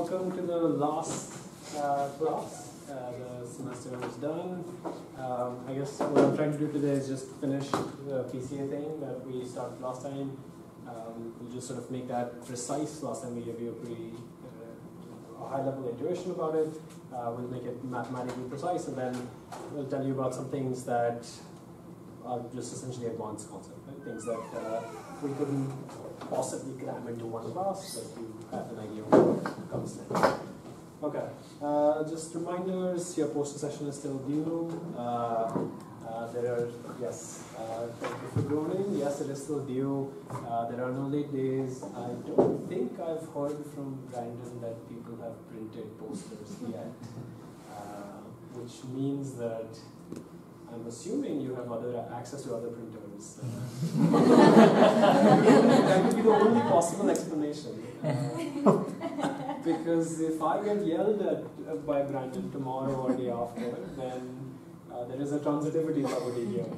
welcome to the last class. The semester is done. I guess what I'm trying to do today is just finish the PCA thing that we started last time. We'll just sort of make that precise. Last time we gave you a pretty high-level intuition about it. We'll make it mathematically precise, and then we'll tell you about some things that are just essentially advanced concepts, right? Things that we couldn't possibly cram into one class, but you have an idea of what comes next. Okay, just reminders, your poster session is still due. Thank you for groaning. Yes, it is still due. There are no late days. I don't think I've heard from Brandon that people have printed posters yet, which means that I'm assuming you have other access to other printers. That would be the only possible explanation. Because if I get yelled at by Brandon tomorrow or the day after, then there is a transitivity property here.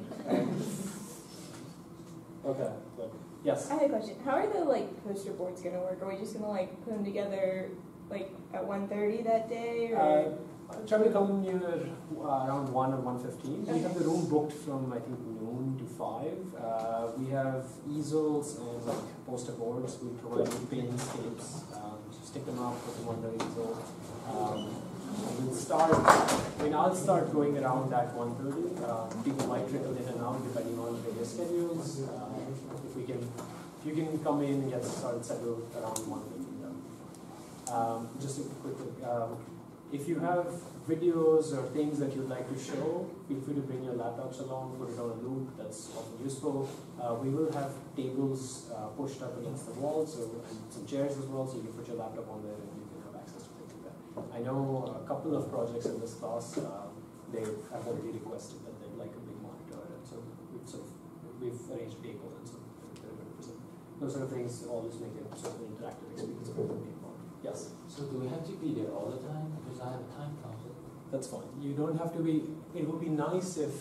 Okay, good. Yes? I had a question. How are the poster boards going to work? Are we just going to put them together at 1:30 that day? Or? Try to come here around 1 or 1:15. Okay. We have the room booked from I think noon to 5. We have easels and poster boards. We provide you pins, tapes. Stick them up, put them on the easel. We'll start. I'll start going around at 1:30. People might trickle in and out depending on their schedules. If you can come in and get started settled around 1:30. Just a quick if you have videos or things that you'd like to show, feel free to bring your laptops along, put it on a loop, that's often useful. We will have tables pushed up against the wall, and some chairs as well, so you can put your laptop on there and you can have access to things like that. I know a couple of projects in this class, they have already requested that they'd like a big monitor, and so we've arranged tables and so they're going to present. Those sort of things always make it sort of an interactive experience of the main part. Yes? So do we have to be there all the time? Because I have a time conflict. That's fine. You don't have to be. It would be nice if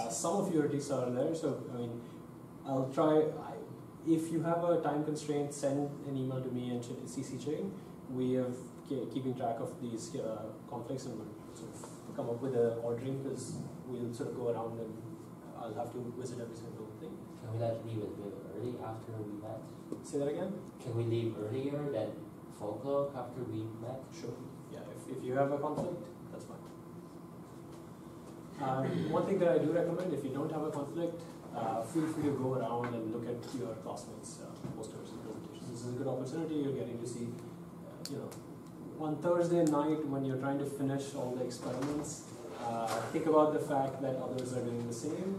some of your artists are there. So I'll try. If you have a time constraint, send an email to me and CC Chain. We have keeping track of these conflicts, and we'll sort of come up with an ordering, because we'll sort of go around and I'll have to visit every single thing. Can we leave a bit early after we met? Say that again. Can we leave earlier than 4 o'clock after we met? Sure. Yeah. If you have a conflict, that's fine. One thing that I do recommend, if you don't have a conflict, feel free to go around and look at your classmates' posters and presentations. This is a good opportunity. You're getting to see, on Thursday night when you're trying to finish all the experiments, think about the fact that others are doing the same.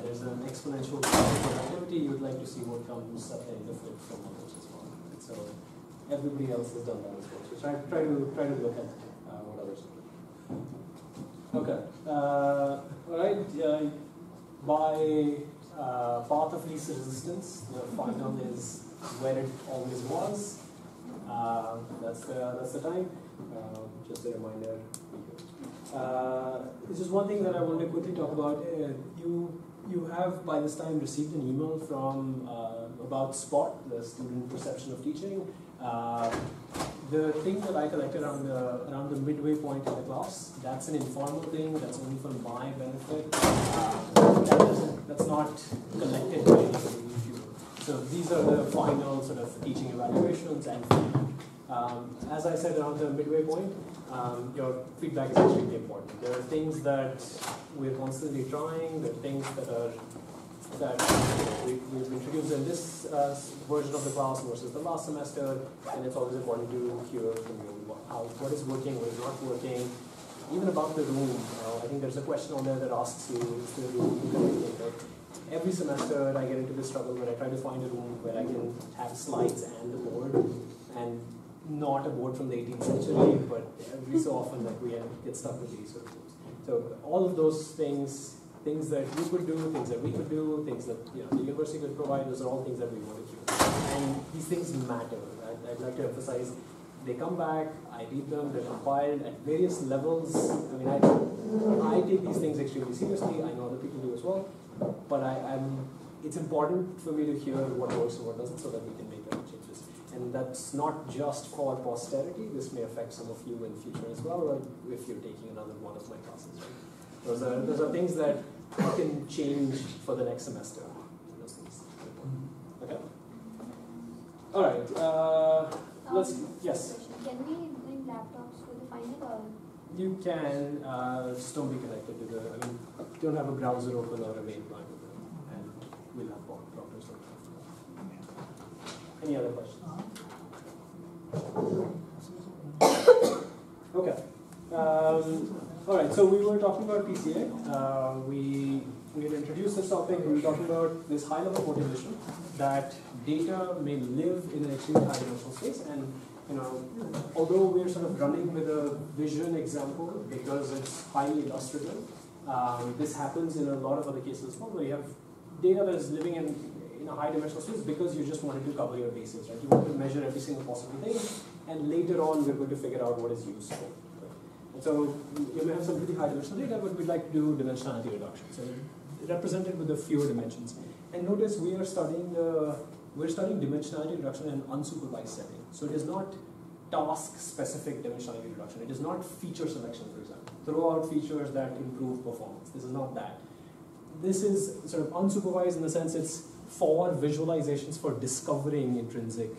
There's an exponential productivity. You would like to see what comes at the end of it from others as well. So everybody else has done that as well. So try to look at what others are doing. Okay. All right. By path of least resistance, the final is where it always was. That's the time. Just a reminder. This is one thing that I want to quickly talk about. You have by this time received an email from about SPOT, the Student Perception of Teaching. The thing that I collected around the midway point in the class, that's an informal thing, that's only for my benefit. That's not collected by anybody. So these are the final sort of teaching evaluations and feedback. As I said around the midway point, your feedback is extremely important. There are things that we're constantly trying, there are things that we've introduced in this version of the class versus the last semester, and it's always important to hear from you what is working, what is not working, even about the room. I think there's a question on there that asks you, is the room connected? Every semester I get into this struggle where I try to find a room where I can have slides and a board, and not a board from the 18th century, but every so often that we get stuck with these sort of things. So all of those things that you could do, things that we could do, things that the university could provide, those are all things that we want to do. And these things matter. I'd like to emphasize, they come back, I read them, they're compiled at various levels. I take these things extremely seriously, I know other people do as well, but it's important for me to hear what works and what doesn't so that we can make the changes. And that's not just for posterity, this may affect some of you in future as well, or if you're taking another one of my classes. Right? Those are things that you can change for the next semester. Those things. Okay? Alright, yes? Can we bring laptops for the final or? You can, just don't be connected to don't have a browser open or a main client open, and we'll have problems. Any other questions? Okay. All right. So we were talking about PCA. We had introduced this topic. We were talking about this high-level motivation that data may live in an extremely high-dimensional space, and although we're sort of running with a vision example because it's highly illustrative, this happens in a lot of other cases as well, where you have data that is living in a high-dimensional space because you just wanted to cover your bases, right? You want to measure every single possible thing, and later on we're going to figure out what is useful. Right? And so you may have some pretty high-dimensional data, but we'd like to do dimensionality reduction. So represented with the fewer dimensions. And notice we are studying dimensionality reduction in an unsupervised setting. So it is not task-specific dimensionality reduction. It is not feature selection, for example. Throw out features that improve performance. This is not that. This is sort of unsupervised in the sense it's for visualizations for discovering intrinsic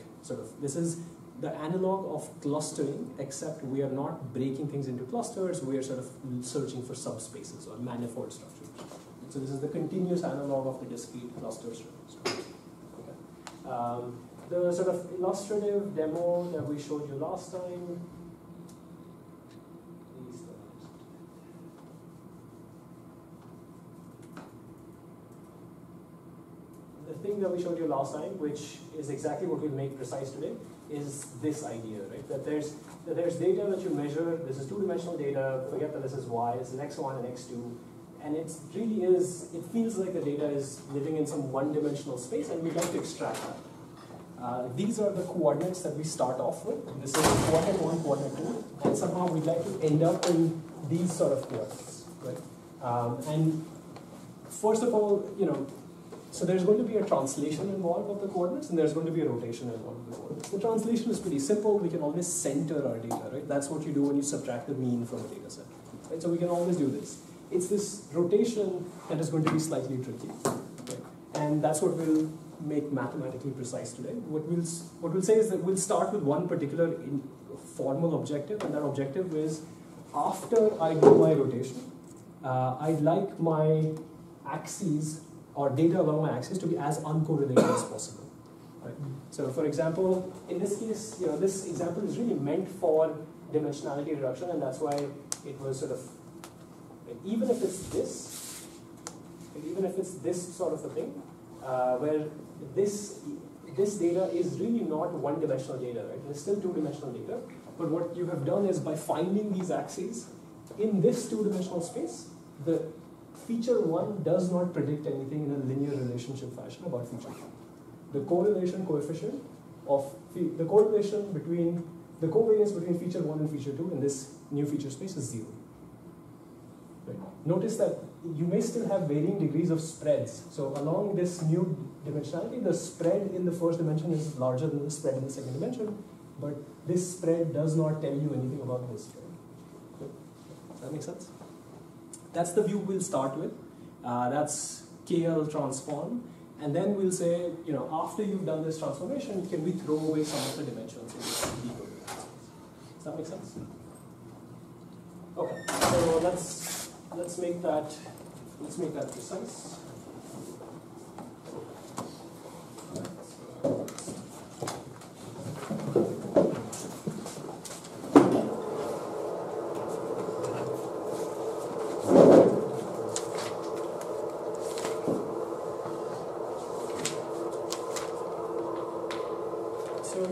this is the analog of clustering, except we are not breaking things into clusters, we are sort of searching for subspaces or manifold structures. So this is the continuous analog of the discrete cluster structure. Okay. The sort of illustrative demo that we showed you last time, the thing that we showed you last time, which is exactly what we'll make precise today, is this idea, right? That there's data that you measure. This is two-dimensional data. Forget that this is y. It's an x1 and x2, and it really is. It feels like the data is living in some one-dimensional space, and we'd like to extract that. These are the coordinates that we start off with. This is coordinate 1, coordinate 2, and somehow we'd like to end up in these sort of coordinates, right? And first of all, so there's going to be a translation involved of the coordinates, and there's going to be a rotation involved with the coordinates. The translation is pretty simple. We can always center our data, right? That's what you do when you subtract the mean from a data set, right? So we can always do this. It's this rotation that is going to be slightly tricky, right? And that's what we'll make mathematically precise today. What we'll say is that we'll start with one particular formal objective, and that objective is after I do my rotation, I'd like my axes or data along my axis to be as uncorrelated as possible. Right? So for example, in this case, this example is really meant for dimensionality reduction, and that's why it was sort of, even if it's this sort of a thing, where this data is really not one-dimensional data, right? It's still two-dimensional data, but what you have done is by finding these axes in this two-dimensional space, the feature 1 does not predict anything in a linear relationship fashion about feature 2. The correlation coefficient of the correlation between the covariance between feature 1 and feature 2 in this new feature space is 0. Right? Notice that you may still have varying degrees of spreads. So along this new dimensionality, the spread in the first dimension is larger than the spread in the second dimension, but this spread does not tell you anything about this spread. Does that make sense? That's the view we'll start with. That's KL transform. And then we'll say, after you've done this transformation, can we throw away some of the dimensions in this decoherent space? Does that make sense? Okay, so let's make that precise.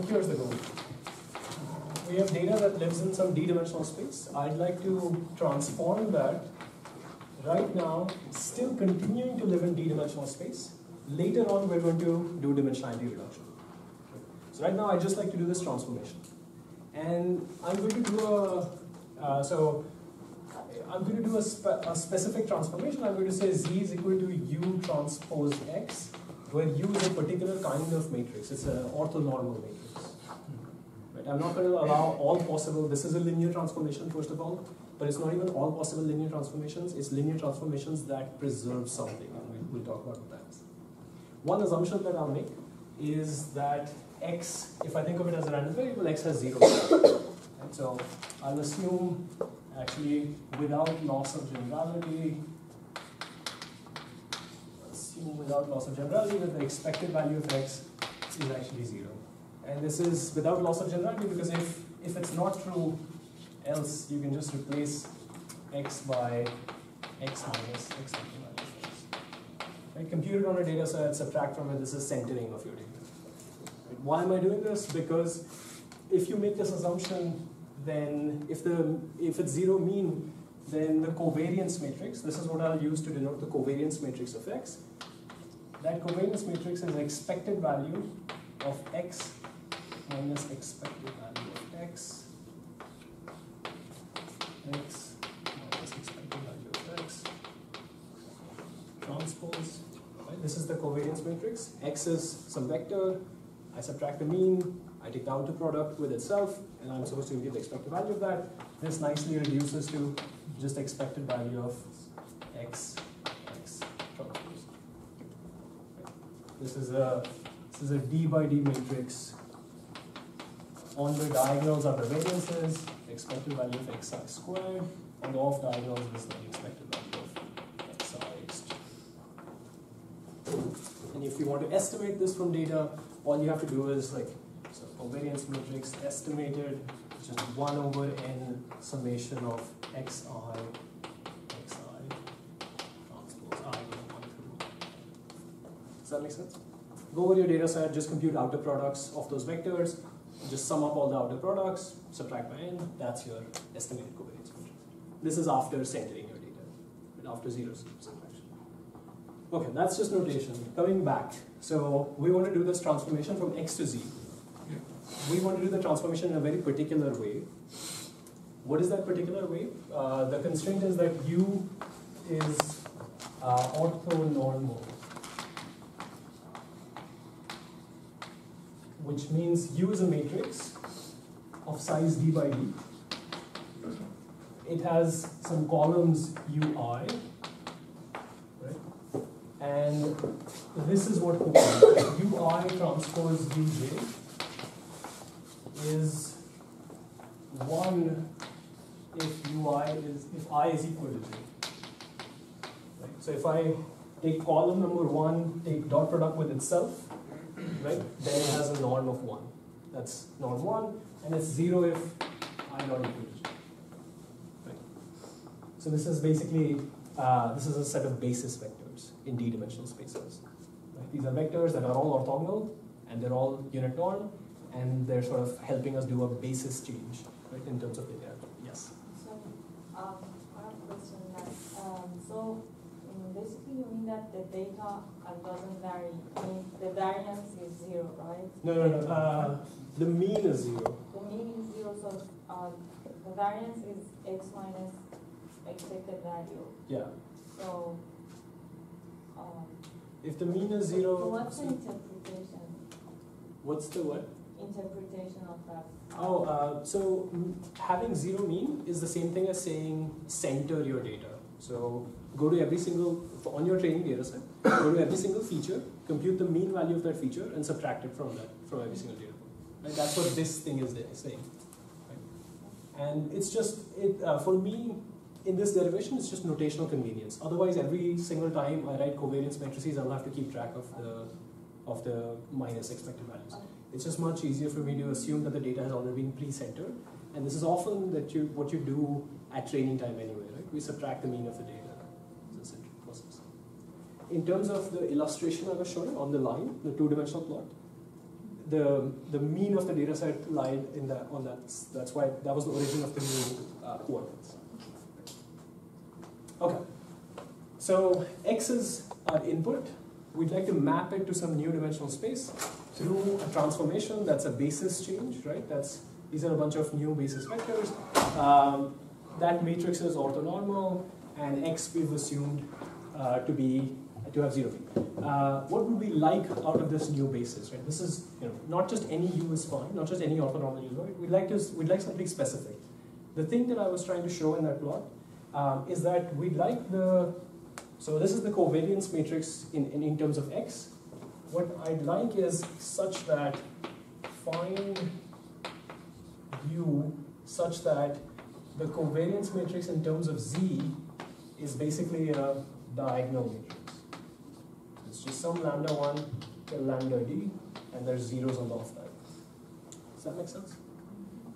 Here's the goal. We have data that lives in some d-dimensional space. I'd like to transform that right now, still continuing to live in d-dimensional space. Later on, we're going to do dimensionality reduction. So right now, I'd just like to do this transformation. And I'm going to do a specific transformation. I'm going to say z is equal to u transpose x, where u is a particular kind of matrix. It's an orthonormal matrix. I'm not going to allow all possible, this is a linear transformation first of all, but it's not even all possible linear transformations, it's linear transformations that preserve something, and we'll talk about that. One assumption that I'll make is that x, if I think of it as a random variable, x has 0. And so I'll assume, actually, without loss of generality, that the expected value of x is actually 0. And this is without loss of generality because if it's not true, else you can just replace x by x minus expected value of x. Right? Compute it on a data set, subtract from it, this is centering of your data. Right? Why am I doing this? Because if you make this assumption, then if it's 0 mean, then the covariance matrix, this is what I'll use to denote the covariance matrix of x. That covariance matrix is expected value of x minus expected value of x minus expected value of x transpose. Right? This is the covariance matrix. X is some vector. I subtract the mean. I take the outer product with itself, and I'm supposed to get the expected value of that. This nicely reduces to just expected value of x transpose. This is a d by d matrix. On the diagonals are the variances, expected value of xi squared. On the off diagonals is the expected value of xi. And if you want to estimate this from data, all you have to do is like, so covariance matrix estimated, just 1 over n summation of xi transpose I. Does that make sense? Go over your data set, just compute outer products of those vectors, just sum up all the outer products, subtract by n, that's your estimated covariance matrix. This is after centering your data, and after zero subtraction. Okay, that's just notation. Coming back, so we want to do this transformation from x to z. We want to do the transformation in a very particular way. What is that particular way? The constraint is that u is orthonormal, which means u is a matrix of size d by d. It has some columns ui, right? And this is what ui transpose dj is 1 if I is equal to j. Right? So if I take column number 1, take dot product with itself, right? Then it has a norm of 1. That's norm 1, and it's 0 if I not equal to j. Right? So this is basically this is a set of basis vectors in d-dimensional spaces. Right? These are vectors that are all orthogonal and they're all unit norm, and they're sort of helping us do a basis change, right, in terms of data. Yes. So I have a question. So basically, you mean that the data doesn't vary. I mean, the variance is 0, right? No. The mean is 0. The mean is 0, so the variance is x minus expected value. Yeah. So if the mean is 0. So what's the interpretation? What's the what? Interpretation of that. So having 0 mean is the same thing as saying center your data. So go to every single, on your training data set, go to every single feature, compute the mean value of that feature, and subtract it from every single data point. Right? That's what this thing is saying. Right? And it's just, for me, in this derivation, it's just notational convenience. Otherwise, every single time I write covariance matrices, I'll have to keep track of the minus expected values. It's just much easier for me to assume that the data has already been pre-centered, and this is often what you do at training time anyway, right? We subtract the mean of the data. It's a central process. In terms of the illustration I was showing on the line, the two-dimensional plot, the mean of the data set lied in that on that. That's why that was the origin of the new coordinates. Okay. So x is our input. We'd like to map it to some new dimensional space through a transformation that's a basis change, right? These are a bunch of new basis vectors. That matrix is orthonormal, and x we've assumed to be to have 0 v. What would we like out of this new basis, right? This is, not just any u is fine, not just any orthonormal u, right? We'd like something specific. The thing that I was trying to show in that plot is that we'd like so this is the covariance matrix in terms of x. What I'd like is such that find u such that the covariance matrix in terms of z is basically a diagonal matrix. It's just some lambda 1 till lambda d, and there's zeros on the off diagonal. Does that make sense?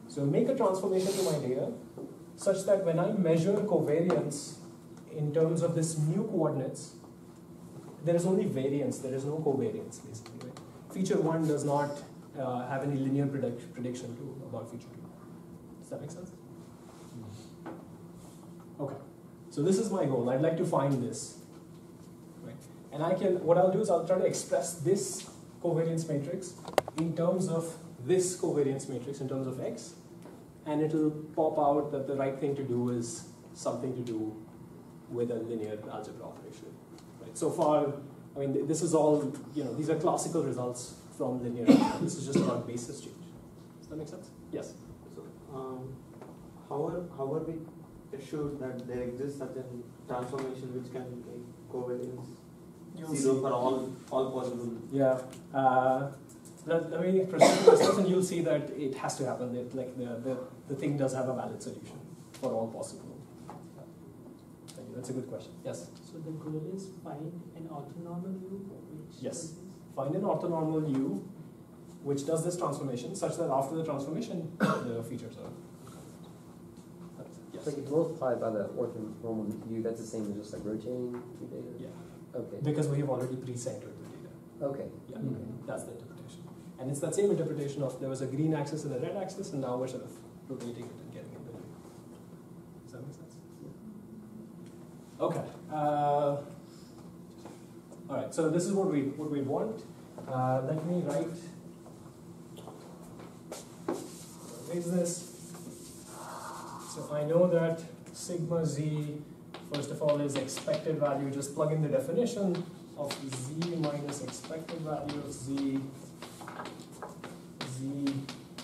So make a transformation to my data such that when I measure covariance in terms of this new coordinates, there is only variance, there is no covariance basically. Right? Feature 1 does not have any linear prediction about feature 2. Does that make sense? Okay, so this is my goal. I'd like to find this. Right? And what I'll do is I'll try to express this covariance matrix in terms of this covariance matrix in terms of x, and it'll pop out that the right thing to do is something to do with a linear algebra operation. Right? So far, I mean, this is all, these are classical results from linear algebra. This is just about basis change. Does that make sense? Yes? So, how are we assured that there exists such a transformation which can make covariance zero for all possible? Yeah. Let me proceed to this, and you'll see that it has to happen. That the thing does have a valid solution for all possible. Thank you. That's a good question. Yes. So the goal is find an orthonormal u, which Yes. does this? Find an orthonormal u, which does this transformation, such that after the transformation, the features are. Yes. So you multiply by the orthonormal u, that's the same as just like rotating your data? Yeah. Okay. Because we have already pre-centered the data. Okay. Yeah. Okay. That's the interpretation. And it's that same interpretation of there was a green axis and a red axis, and now we're sort of rotating it and getting it better. Does that make sense? Okay. All right. So this is what we want. Let me write. What is this? So I know that sigma z, first of all, is expected value. Just plug in the definition of z minus expected value of z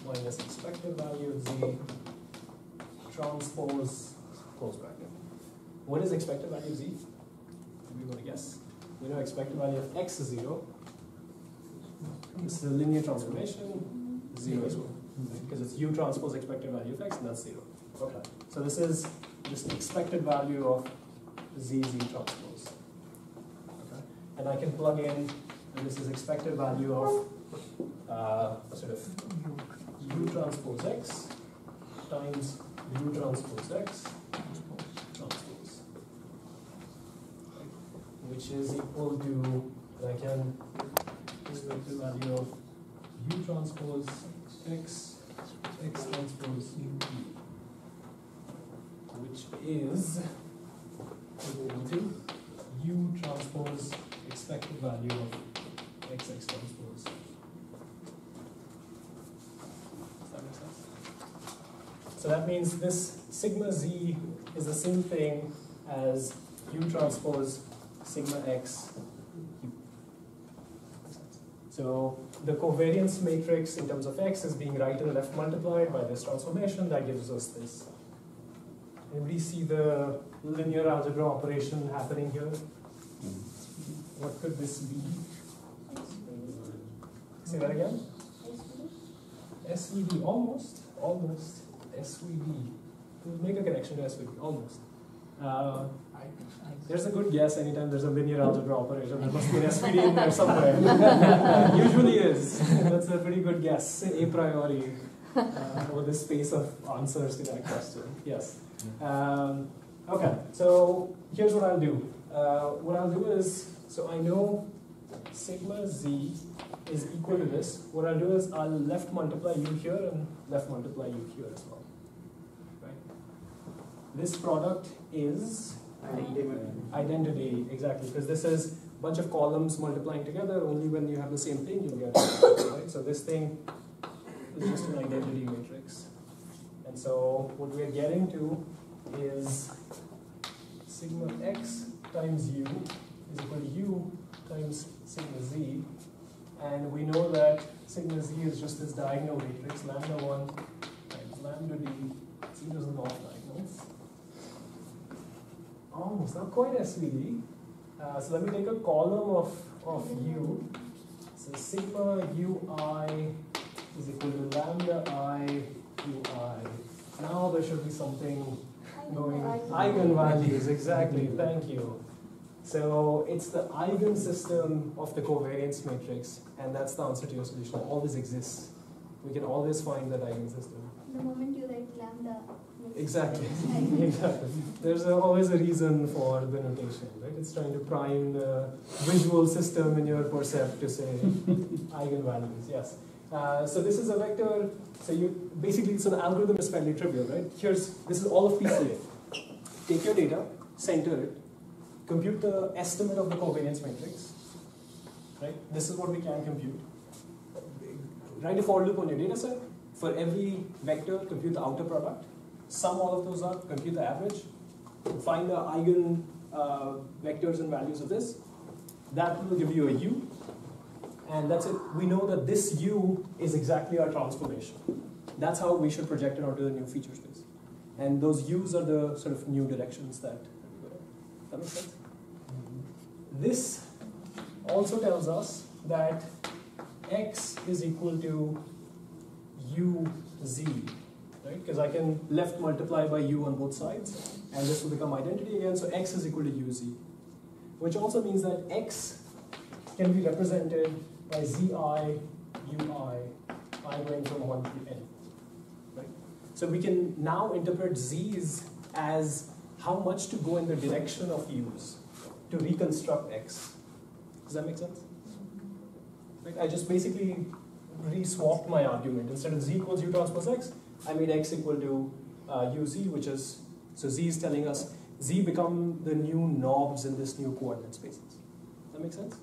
minus expected value of z transpose close bracket. What is expected value of z? Do we want to guess? We know expected value of x is 0. This is a linear transformation, 0 as well. Because it's u transpose expected value of x, and that's 0. Okay. So this is just expected value of z transpose. Okay. And I can plug in, and this is expected value of sort of u transpose x times u transpose x transpose, right? Which is equal to, I can expected value of u transpose x transpose u, which is equal to u transpose expected value of x transpose. Does that make sense? So that means this sigma z is the same thing as u transpose sigma x u. So the covariance matrix in terms of x is being right and left multiplied by this transformation that gives us this. Anybody see the linear algebra operation happening here? What could this be? Say that again? SVD, almost, SVD. We'll make a connection to SVD, almost. There's a good guess anytime there's a linear algebra operation. There must be an SVD in there somewhere. Usually is. That's a pretty good guess, a priori, over the space of answers to that question. Yes. Okay, so here's what I'll do. What I'll do is, so I know sigma z is equal to this. What I'll do is I'll left multiply u here and left multiply u here as well. Right? This product is identity, exactly, because this is a bunch of columns multiplying together. Only when you have the same thing you'll get it, right? So this thing is just an identity matrix. And so what we're getting to is sigma x times u is equal to u times sigma z, and we know that sigma z is just this diagonal matrix, lambda 1 times lambda d. Z doesn't off diagonals. Almost, not quite SVD. So let me take a column of u. So sigma ui is equal to lambda I ui. Now there should be something going. Eigenvalues, exactly, thank you. So it's the eigensystem of the covariance matrix, and that's the answer to your solution. It always exists. We can always find that eigensystem. The moment you write lambda. Exactly. Exactly. There's always a reason for the notation, right? It's trying to prime the visual system in your percept to say eigenvalues. Yes. So this is a vector. So you basically, so the algorithm is fairly trivial, right? This is all of PCA. Take your data, center it, compute the estimate of the covariance matrix, right? This is what we can compute. Write a for loop on your data set. For every vector, compute the outer product. Sum all of those up, compute the average. Find the eigen vectors and values of this. That will give you a U. And that's it. We know that this U is exactly our transformation. That's how we should project it onto the new feature space. And those U's are the sort of new directions that we go in. That makes sense? This also tells us that X is equal to UZ, right? Because I can left multiply by U on both sides, and this will become identity again. So X is equal to UZ, which also means that X can be represented by ZI, UI, I going from 1 to N, right? So we can now interpret Z's as how much to go in the direction of U's to reconstruct X. Does that make sense? Right? I just basically re-swapped my argument. Instead of Z equals U transpose X, I made X equal to UZ, which is, so Z is telling us Z become the new knobs in this new coordinate spaces. Does that make sense?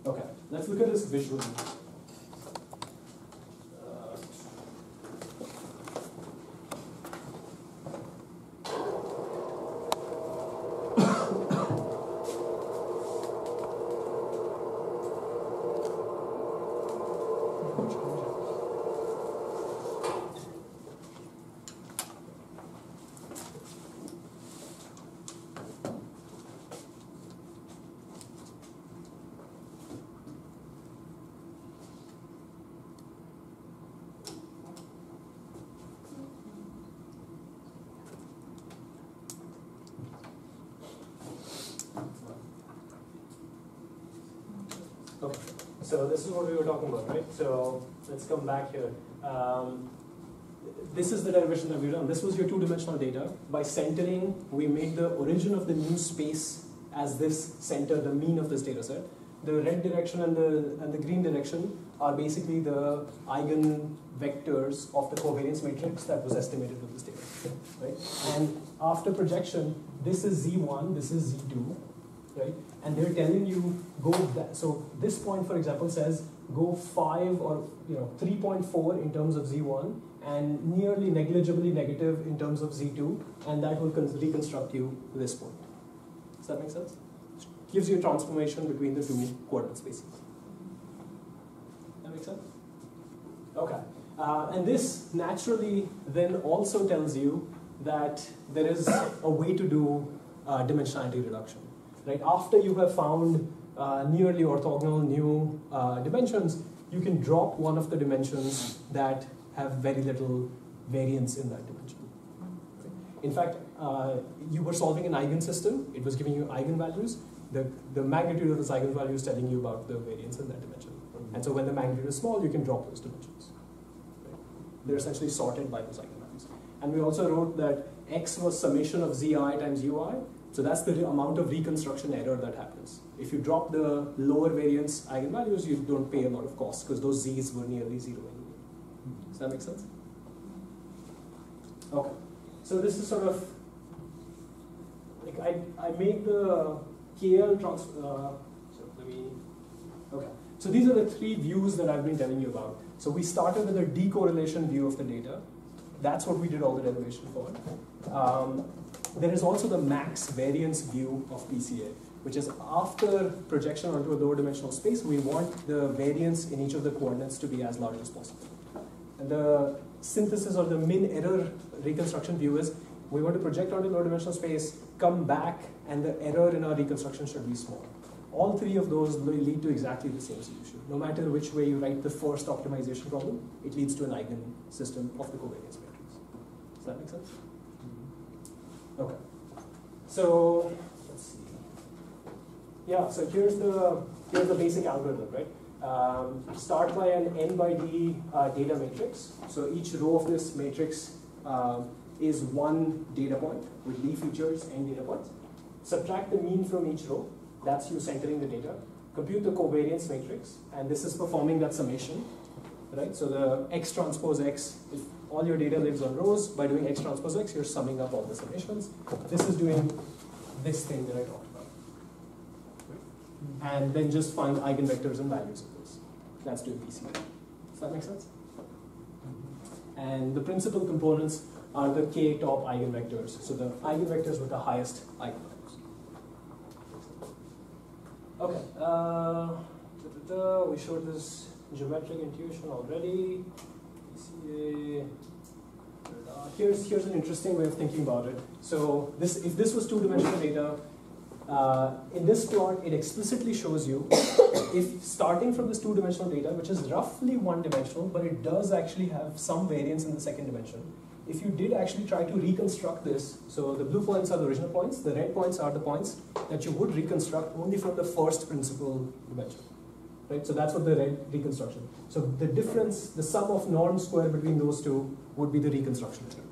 Okay, let's look at this visually. Okay, so this is what we were talking about, right? So let's come back here. This is the derivation that we've done. This was your two-dimensional data. By centering, we made the origin of the new space as this center, the mean of this data set. The red direction and the green direction are basically the eigenvectors of the covariance matrix that was estimated with this data, right? And after projection, this is Z1, this is Z2, right? And they're telling you go that. So this point, for example, says go 5 or 3.4 in terms of Z1 and nearly negligibly negative in terms of Z2, and that will reconstruct you to this point. Does that make sense? Gives you a transformation between the two coordinate spaces. That makes sense? Okay. And this naturally then also tells you that there is a way to do dimensionality reduction. Right? After you have found nearly orthogonal new dimensions, you can drop one of the dimensions that have very little variance in that dimension. In fact, you were solving an eigensystem. It was giving you eigenvalues. The magnitude of this eigenvalue is telling you about the variance in that dimension. And so when the magnitude is small, you can drop those dimensions. Right? They're essentially sorted by those eigenvalues. And we also wrote that X was summation of Zi times Ui. So that's the amount of reconstruction error that happens. If you drop the lower variance eigenvalues, you don't pay a lot of cost because those Z's were nearly zero anyway. Does that make sense? Okay. So this is sort of, like I made the KL okay. So these are the three views that I've been telling you about. So we started with a decorrelation view of the data, That's what we did all the derivation for. There is also the max variance view of PCA, which is after projection onto a lower dimensional space, we want the variance in each of the coordinates to be as large as possible. And the synthesis or the min error reconstruction view is we want to project onto lower dimensional space, come back, and the error in our reconstruction should be small. All three of those lead to exactly the same solution. No matter which way you write the first optimization problem, it leads to an eigen system of the covariance matrix. Does that make sense? Okay. So let's see. Yeah. So here's the basic algorithm, right? Start by an n by d data matrix. So each row of this matrix is one data point with d features, n data points. Subtract the mean from each row. That's you centering the data. Compute the covariance matrix, and this is performing that summation, right? So the x transpose x, if all your data lives on rows, by doing x transpose x, you're summing up all the summations. This is doing this thing that I talked about. Right? And then just find eigenvectors and values of those. That's doing PCA. Does that make sense? And the principal components are the k top eigenvectors. So the eigenvectors with the highest eigenvalues. Okay, we showed this geometric intuition already. PCA. Here's an interesting way of thinking about it. So if this was two-dimensional data, in this plot it explicitly shows you if starting from this two-dimensional data, which is roughly one-dimensional, but it does actually have some variance in the second dimension. If you did actually try to reconstruct this, so the blue points are the original points, the red points are the points that you would reconstruct only from the first principal dimension. Right? So that's what the red reconstruction. So the difference, the sum of norms squared between those two would be the reconstruction term.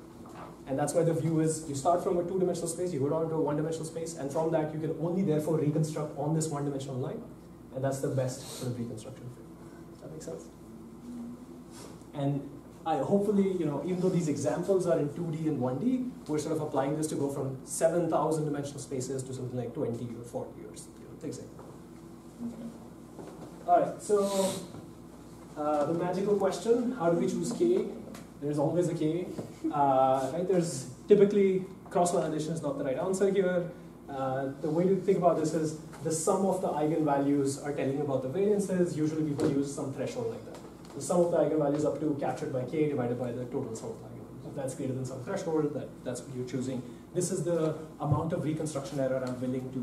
And that's why the view is you start from a two-dimensional space, you go down to a one-dimensional space, and from that you can only therefore reconstruct on this one-dimensional line, and that's the best sort of reconstruction fit. Does that make sense? And hopefully, even though these examples are in 2D and 1D, we're sort of applying this to go from 7,000 dimensional spaces to something like 20 or 40 or things like that. All right, so the magical question, how do we choose K? There's always a K. Right? There's typically cross-validation is not the right answer here. The way to think about this is the sum of the eigenvalues are telling you about the variances. Usually people use some threshold like that. The sum of the eigenvalues up to captured by K divided by the total sum of the eigenvalues. If that's greater than some threshold, that's what you're choosing. This is the amount of reconstruction error I'm willing to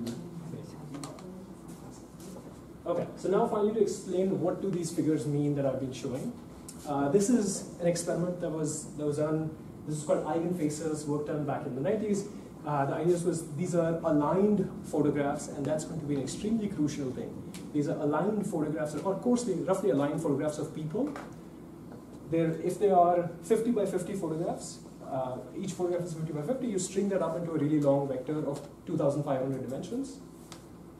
make. Okay, so now finally to explain what do these figures mean that I've been showing. This is an experiment that was done. This is called Eigenfaces, work done back in the 90s. The idea was these are aligned photographs, and that's going to be an extremely crucial thing. These are aligned photographs, or coarsely, roughly aligned photographs of people. If they are 50 by 50 photographs, each photograph is 50 by 50, you string that up into a really long vector of 2,500 dimensions.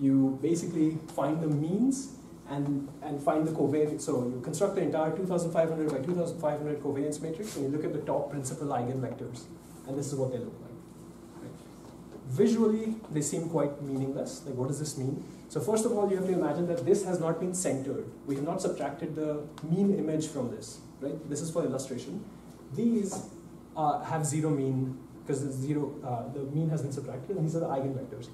You basically find the means and find the covariance. So you construct the entire 2,500 by 2,500 covariance matrix, and you look at the top principal eigenvectors, and this is what they look like. Visually, they seem quite meaningless. Like, what does this mean? So first of all, you have to imagine that this has not been centered. We have not subtracted the mean image from this, right? This is for illustration. These have zero mean, because the mean has been subtracted, and these are the eigenvectors.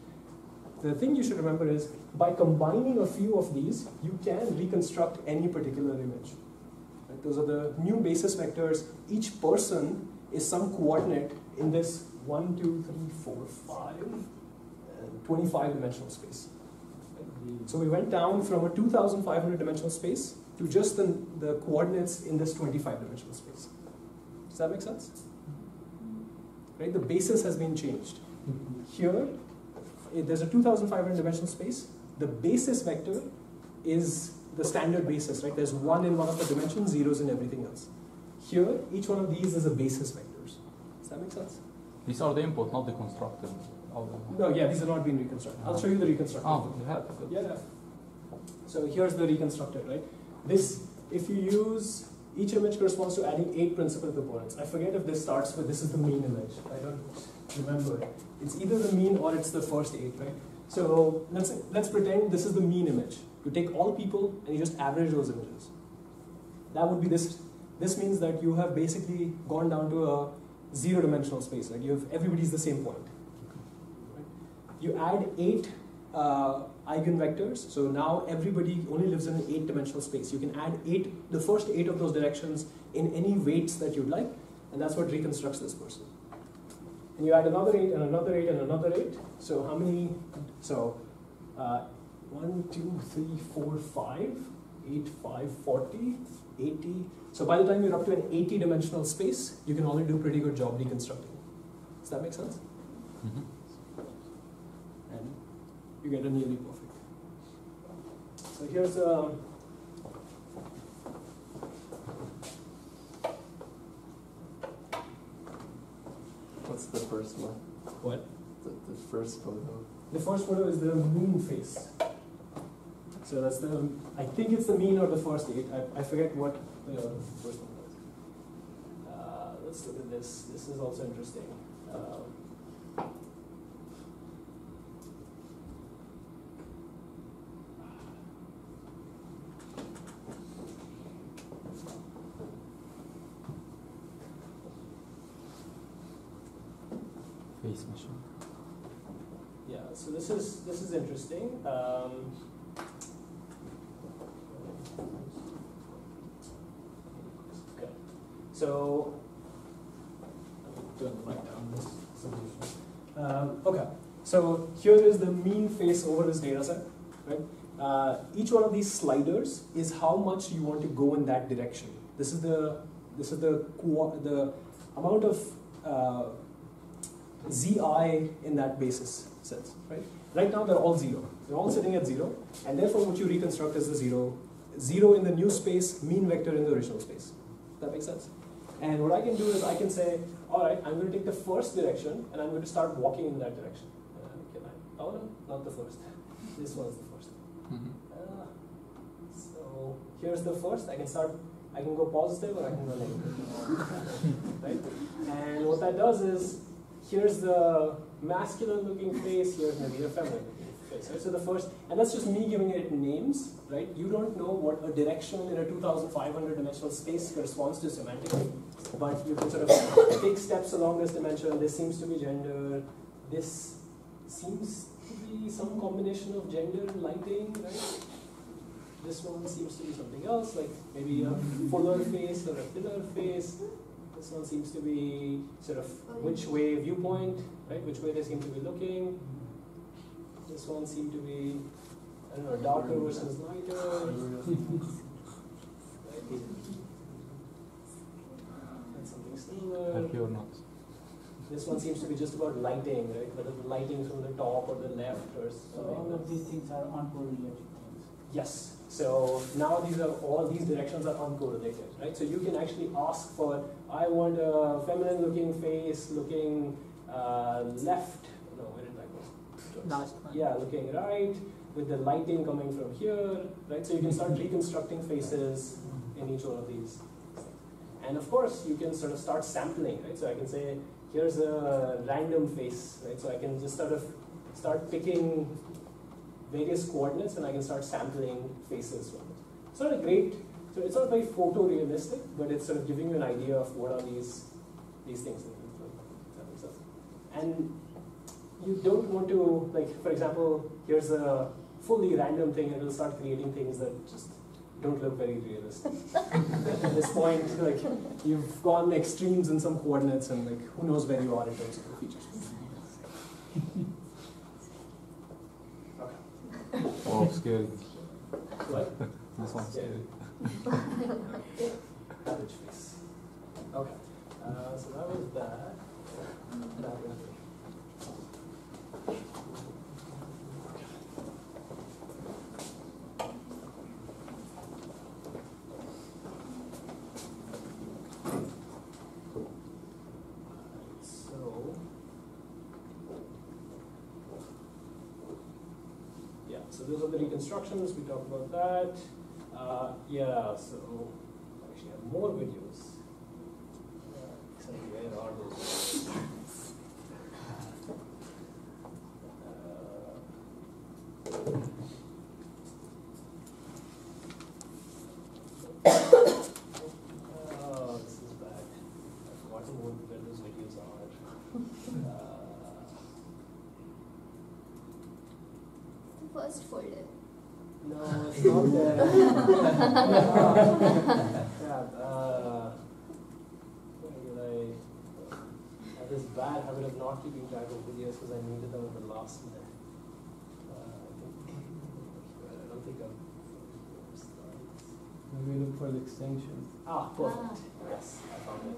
The thing you should remember is, by combining a few of these, you can reconstruct any particular image. Right? Those are the new basis vectors. Each person is some coordinate in this 1, 2, 3, 4, 5, 25 dimensional space. So we went down from a 2,500 dimensional space to just the coordinates in this 25 dimensional space. Does that make sense? Right? The basis has been changed. Here, there's a 2,500 dimensional space. The basis vector is the standard basis, right? There's 1 in one of the dimensions, zeros in everything else. Here, each one of these is a basis vectors. Does that make sense? These are the input, not the constructed. No, yeah, these are not being reconstructed. I'll show you the reconstructed. Oh, you have. Yeah. So here's the reconstructed, right? This, if you use, each image corresponds to adding 8 principal components. I forget if this starts with, this is the mean image. I don't remember. It's either the mean or it's the first 8, right? So let's pretend this is the mean image. You take all people and you just average those images. That would be this This means that you have basically gone down to a zero-dimensional space. Right? Everybody's the same point. Right? You add 8 eigenvectors, so now everybody only lives in an 8-dimensional space. You can add the first 8 of those directions in any weights that you'd like, and that's what reconstructs this person. And you add another 8 and another 8 and another 8. So how many? So 1, 2, 3, 4, 5, 8, 5, 40, 80. So by the time you're up to an 80-dimensional space, you can already do a pretty good job reconstructing. Does that make sense? Mm-hmm. And you get a nearly perfect. So here's What's the first one? what? The first photo. The first photo is the mean face. So that's the, I think it's the mean or the first 8. I forget what the first one was. Let's look at this. This is also interesting. Face machine. Yeah, so this is interesting. Okay, so turn the mic down. This solution. Okay, so here is the mean face over this data set, right? Each one of these sliders is how much you want to go in that direction. This is the amount of Zi in that basis sense, right? Right now they're all 0. They're all sitting at 0, and therefore what you reconstruct is the 0. 0 in the new space, mean vector in the original space. Does that make sense? And what I can do is I can say, all right, I'm going to take the first direction, and I'm going to start walking in that direction. Oh no, not the first. This one's the first. Mm-hmm. So here's the first. I can go positive or I can go negative. Right? And what that does is, here's the masculine looking face, here's maybe the feminine looking face. Right? So the first, and that's just me giving it names, right? You don't know what a direction in a 2,500 dimensional space corresponds to semantically, but you can sort of take steps along this dimension. This seems to be gender. This seems to be some combination of gender and lighting, right? This one seems to be something else, like maybe a fuller face or a thinner face. This one seems to be sort of which way viewpoint, right? Which way they seem to be looking. This one seemed to be, I don't know, darker versus lighter. That's something similar. Happy or not? This one seems to be just about lighting, right? Whether the lighting from the top or the left or So all of these things are uncorrelated things. yes. So now all these directions are uncorrelated, right? So you can actually ask for, I want a feminine looking face looking left. No, where did I go? Last one. Yeah, looking right with the lighting coming from here, right? So you can start reconstructing faces in each one of these. And of course, you can sort of start sampling, right? So I can say, here's a random face, right? So I can just sort of start picking various coordinates and I can start sampling faces from it. It's not a great, so it's not very photorealistic, but it's sort of giving you an idea of what are these things. That makes sense. And you don't want to, like, for example, here's a fully random thing and it'll start creating things that just don't look very realistic. At this point, like, you've gone extremes in some coordinates and like, who knows where you are in terms of the features. Oh, scary. What? This one's scary. Average face. Okay. So that was that. That was it. So those are the reconstructions, we talked about that. Yeah, so I actually have more videos. Except where are those? can't remember where those videos are. The first folder. No, it's not there. I have this bad habit of not keeping track of videos because I needed them at the last minute. I don't think I've. Maybe look for the extensions. Ah, perfect. Yes, I found it.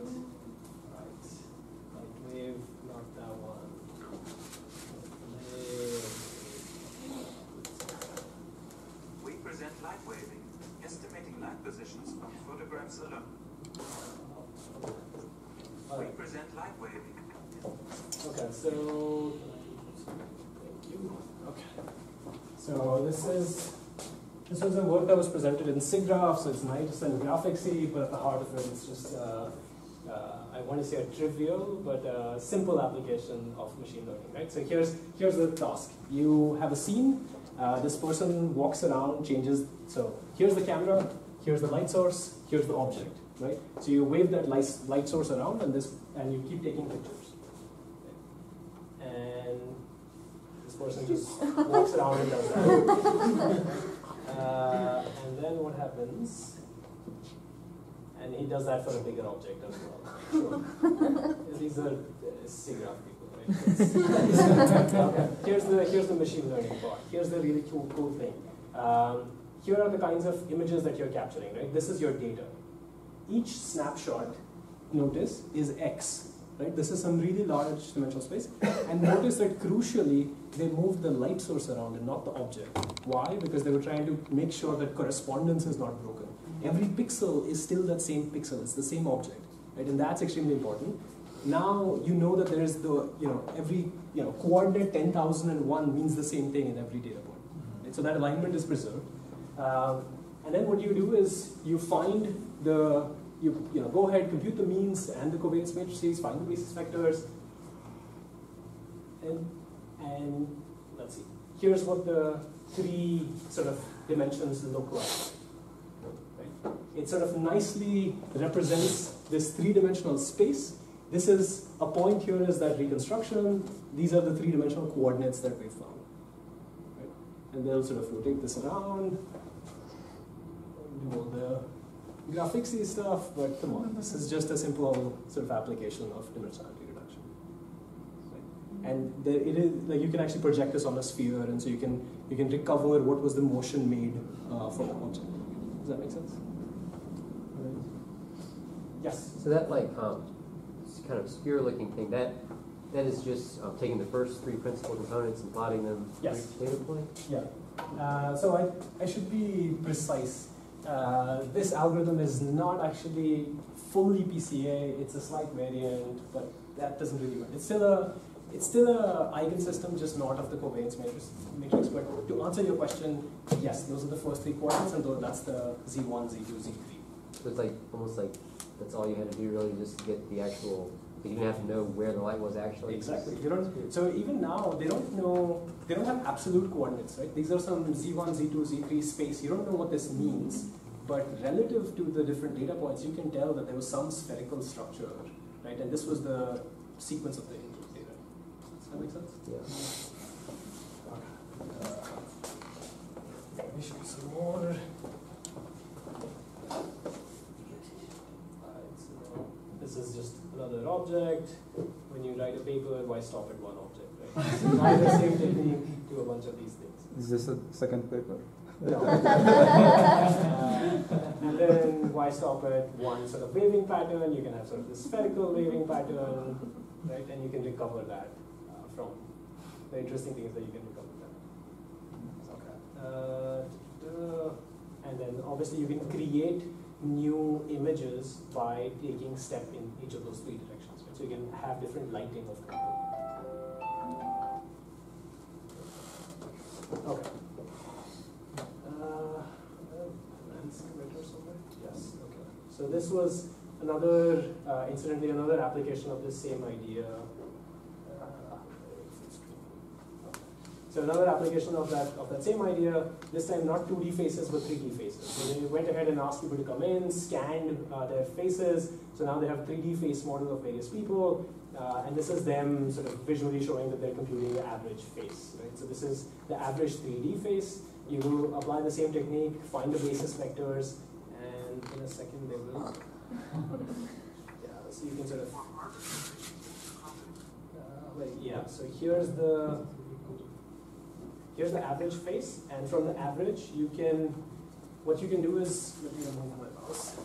Right. Light wave, not that one. We present light waving, estimating light positions on photographs alone. We present light waving. Okay, so thank you. Okay. So this was a work that was presented in SIGGRAPH, so it's nice and graphicsy, but at the heart of it, it's just I want to say a trivial but simple application of machine learning, right? So here's the task. You have a scene. This person walks around, changes. So here's the camera. Here's the light source. Here's the object, right? So you wave that light source around, and you keep taking pictures. And this person just walks around and does that. And then what happens? And he does that for a bigger object as well. Sure. These are SIGGRAPH people, right? Okay. Here's the machine learning part. Here's the really cool thing. Here are the kinds of images that you're capturing, right? This is your data. Each snapshot, notice, is X, right? This is some really large dimensional space. And notice that crucially, they moved the light source around and not the object. Why? Because they were trying to make sure that correspondence is not broken. Every pixel is still that same pixel. It's the same object, right? And that's extremely important. Now you know that there is every coordinate 10,001 means the same thing in every data point. Right? So that alignment is preserved. And then what you do is you find go ahead, compute the means and the covariance matrices, find the basis vectors, and let's see. Here's what the three sort of dimensions look like. Right? It sort of nicely represents this three-dimensional space. This is a point here is that reconstruction. These are the three-dimensional coordinates that we found. Right? And they'll sort of rotate this around, do all the graphicsy stuff, but come on, this is just a simple sort of application of dimensionality reduction. Right? And it is like you can actually project this on a sphere, and so you can recover what was the motion made from the object. Does that make sense? Yes. So that kind of sphere-looking thing, that is just taking the first three principal components and plotting them for Yes. each data point? Yeah. So I should be precise. This algorithm is not actually fully PCA. It's a slight variant, but that doesn't really matter. It's still a eigensystem, just not of the covariance matrix. But to answer your question, yes, those are the first three coordinates, and that's the Z1, Z2, Z3. So it's almost like that's all you had to do really, just to get the actual. You didn't have to know where the light was actually. Exactly. So even now, they don't have absolute coordinates, right? These are some Z1, Z2, Z3 space. You don't know what this means, but relative to the different data points, you can tell that there was some spherical structure, right? And this was the sequence of the input data. Does that make sense? Yeah. Let me show you some more. This is just another object. When you write a paper, why stop at one object, right? So apply the same technique to a bunch of these things. Is this a second paper? No. And then why stop at one sort of waving pattern? You can have sort of this spherical waving pattern, right? And you can recover that from. The interesting thing is that you can recover that. Okay. And then obviously you can create new images by taking step in each of those three directions. Right? So you can have different lighting of content. Okay. Yes. Okay. So this was incidentally, another application of this same idea. So another application of that same idea, this time not 2D faces but 3D faces. So they went ahead and asked people to come in, scanned their faces. So now they have 3D face model of various people, and this is them sort of visually showing that they're computing the average face. Right? So this is the average 3D face. You will apply the same technique, find the basis vectors, and in a second they will. Yeah, so you can sort of. So here's the average face, and from the average, what you can do is, let me remove my mouse.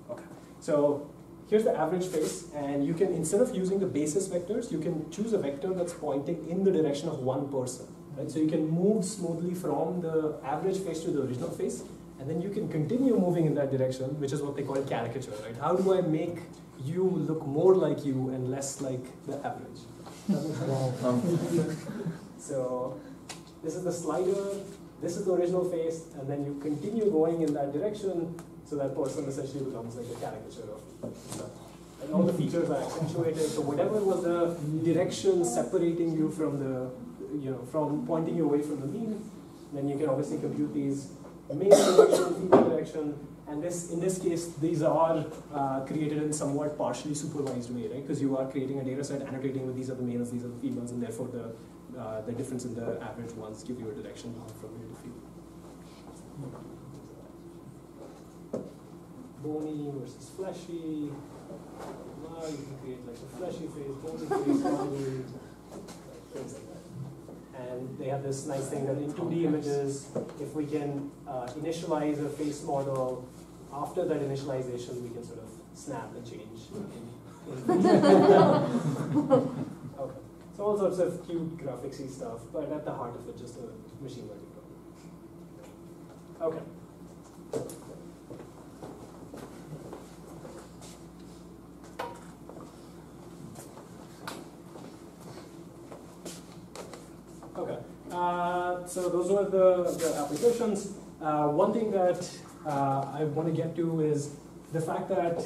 Okay, so here's the average face, and you can, instead of using the basis vectors, you can choose a vector that's pointing in the direction of one person, right? So you can move smoothly from the average face to the original face, and then you can continue moving in that direction, which is what they call caricature, right? How do I make you look more like you and less like the average? So this is the slider, this is the original face, and then you continue going in that direction, so that person essentially becomes like a caricature of stuff. And all the features are accentuated, so whatever was the direction separating you from from pointing you away from the mean, then you can obviously compute these male direction, female direction, and in this case, these are created in somewhat partially supervised way, right? Because you are creating a data set, annotating with these are the males, these are the females, and therefore the difference in the average ones give you a direction from male to female. Bony versus fleshy. Now you can create like a fleshy face, bony face, bony, things like that. And they have this nice thing that in 2D images, if we can initialize a face model, after that initialization, we can sort of snap and change. Okay. So all sorts of cute graphicsy stuff, but at the heart of it, just a machine learning problem. Okay. Okay. So those were the applications. One thing that I want to get to is the fact that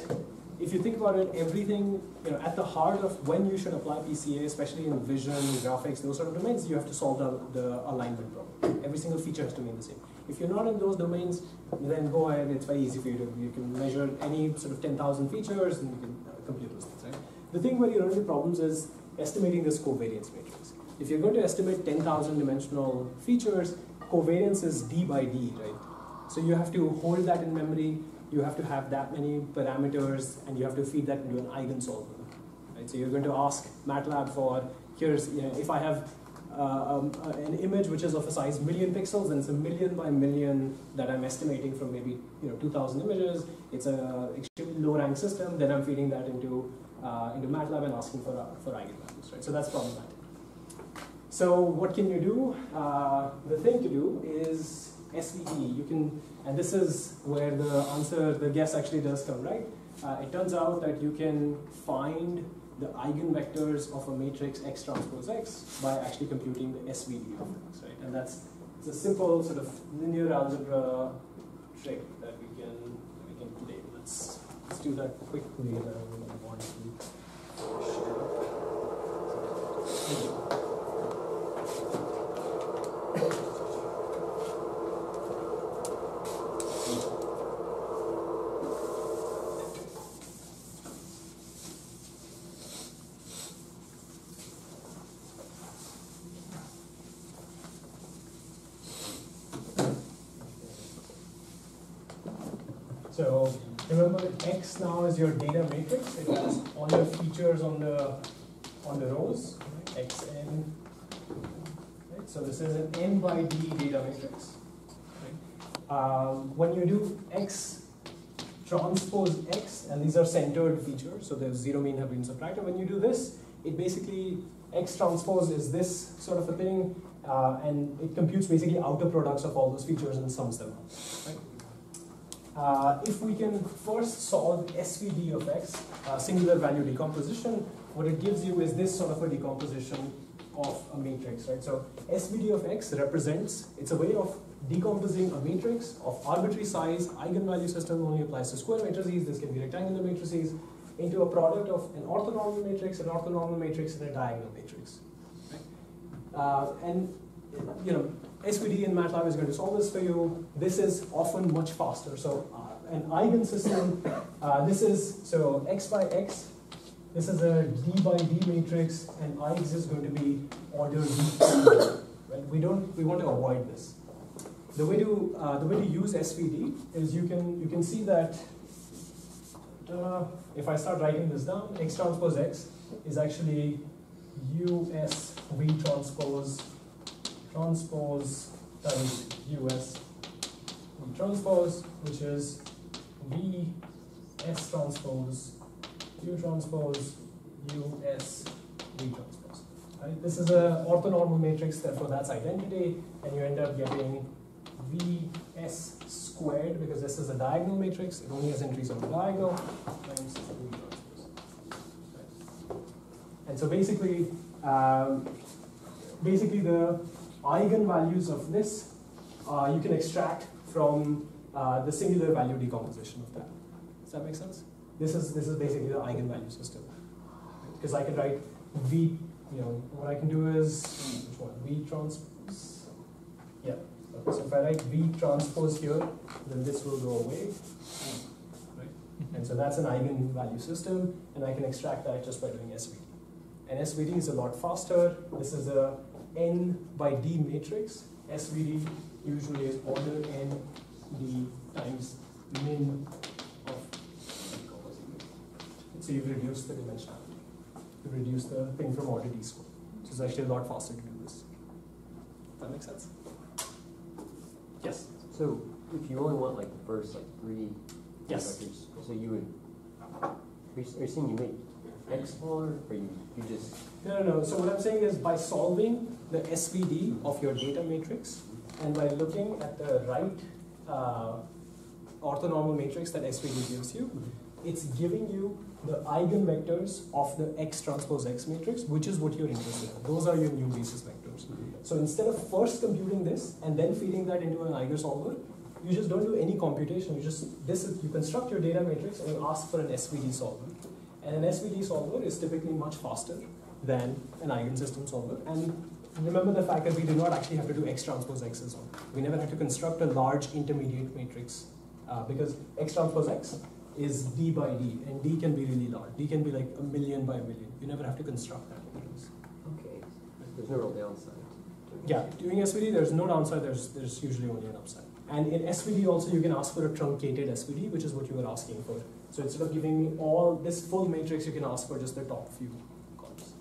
if you think about it, everything, at the heart of when you should apply PCA, especially in vision, graphics, those sort of domains, you have to solve the alignment problem. Every single feature has to remain the same. If you're not in those domains, then go ahead, it's very easy for you to, you can measure any sort of 10,000 features and you can compute those things, right? The thing where you run into problems is estimating this covariance matrix. If you're going to estimate 10,000 dimensional features, covariance is D by D, right? So you have to hold that in memory, you have to have that many parameters, and you have to feed that into an eigensolver, right? So you're going to ask MATLAB for, here's, if I have an image which is of a size million pixels, then it's a million by million that I'm estimating from maybe 2,000 images. It's an extremely low rank system. Then I'm feeding that into MATLAB and asking for eigenvalues, right? So that's problematic. So what can you do? The thing to do is SVD. You can, and this is where the answer, the guess actually does come right. It turns out that you can find the eigenvectors of a matrix X transpose X by actually computing the SVD of X, right? And it's a simple sort of linear algebra trick that we can play. Let's do that quickly. That I really want to share. So remember, X now is your data matrix. It has all your features on the rows, right? Xn. Right? So this is an n by d data matrix. Right? When you do X transpose X, and these are centered features, so there's zero mean have been subtracted. When you do this, it basically X transpose is this sort of a thing, and it computes basically outer products of all those features and sums them up. Right? If we can first solve SVD of X, singular value decomposition, what it gives you is this sort of a decomposition of a matrix, right? So SVD of X represents, it's a way of decomposing a matrix of arbitrary size, eigenvalue system only applies to square matrices, this can be rectangular matrices, into a product of an orthonormal matrix, and a diagonal matrix. And you know, SVD in MATLAB is going to solve this for you. This is often much faster. So an eigensystem, this is, so x by x, this is a d by d matrix, and ix is going to be order d. Right? We want to avoid this. The way to use SVD is you can see that if I start writing this down, x transpose x is actually US V transpose times US V transpose, which is V S transpose U transpose US V transpose. Right? This is an orthonormal matrix, therefore that's identity, and you end up getting VS squared, because this is a diagonal matrix, it only has entries on the diagonal, times V transpose. Right? And so basically the eigenvalues of this you can extract from the singular value decomposition of that. Does that make sense? This is basically the eigenvalue system. Because I can write V, what I can do is, which one? V transpose? Yeah. Okay, so if I write V transpose here, then this will go away. Right? And so that's an eigenvalue system, and I can extract that just by doing SVD. And SVD is a lot faster. This is a n by d matrix. SVD usually is order n d times min of. So you've reduced the dimensionality. You've reduced the thing from order d squared. So it's actually a lot faster to do this. Does that make sense? Yes. So if you only want like the first like 3 Yes. vectors, so you would. Are you saying you make x smaller, or you just? No. So what I'm saying is, by solving the SVD of your data matrix, and by looking at the right orthonormal matrix that SVD gives you, it's giving you the eigenvectors of the x transpose x matrix, which is what you're interested in. Those are your new basis vectors. So instead of first computing this and then feeding that into an eigensolver, you just don't do any computation. You construct your data matrix and you ask for an SVD solver. And an SVD solver is typically much faster than an eigensystem solver. And remember the fact that we do not actually have to do x transpose x as well. We never have to construct a large intermediate matrix because x transpose x is d by d, and d can be really large. D can be like 1,000,000 by 1,000,000. You never have to construct that matrix. Okay. There's no real downside. Yeah, doing SVD, there's no downside. There's usually only an upside. And in SVD also, you can ask for a truncated SVD, which is what you were asking for. So instead of giving me all this full matrix, you can ask for just the top few columns.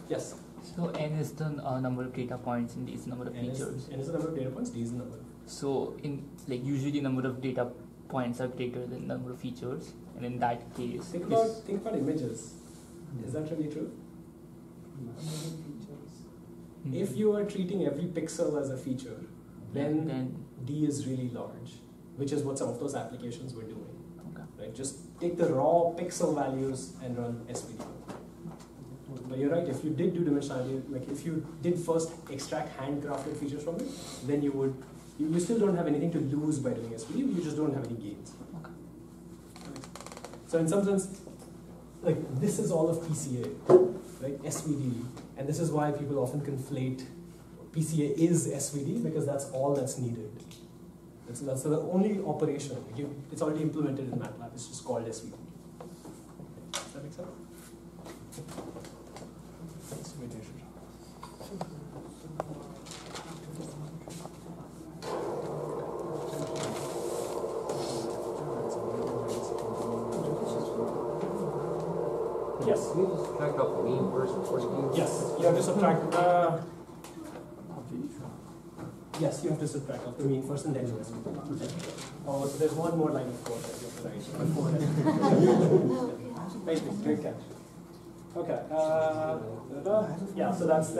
Yes? So n is the number of data points and d is the number of features. N is the number of data points, d is the number. So in usually number of data points are greater than number of features, and in that case, think about images. Is that really true? If you are treating every pixel as a feature, then D is really large, which is what some of those applications were doing. Okay. Right? Just take the raw pixel values and run SVD. But you're right, if you did do dimensionality, like if you did first extract handcrafted features from it, then you still don't have anything to lose by doing SVD, you just don't have any gains. Okay. So in some sense, like this is all of PCA, right? SVD. And this is why people often conflate PCA is SVD, because that's all that's needed. That's the only operation. It's already implemented in MATLAB. It's just called SVD. Does that make sense? Yes. Can you just subtract off the mean first before you do? Yes, you have to subtract. Yes, you have to subtract off the mean first and then do SVD. Oh, so there's one more line of code that you have to write before that. Great catch. Okay. Yeah, so that's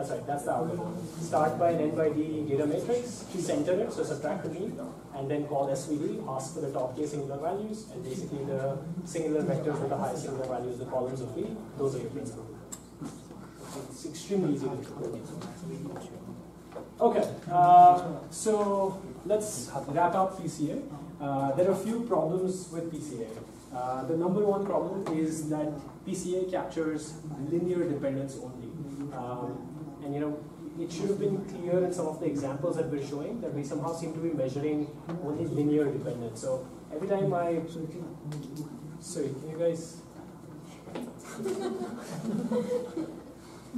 right. That's the algorithm. Start by an n by d data matrix, center it, so subtract the mean, and then call SVD, ask for the top k singular values, and basically the singular vectors with the highest singular values, the columns of V, those are your principal. It's extremely easy to do. Okay, so let's wrap up PCA. There are a few problems with PCA. The number one problem is that PCA captures linear dependence only. And it should have been clear in some of the examples that we're showing that we somehow seem to be measuring only linear dependence. So every time sorry, can you guys?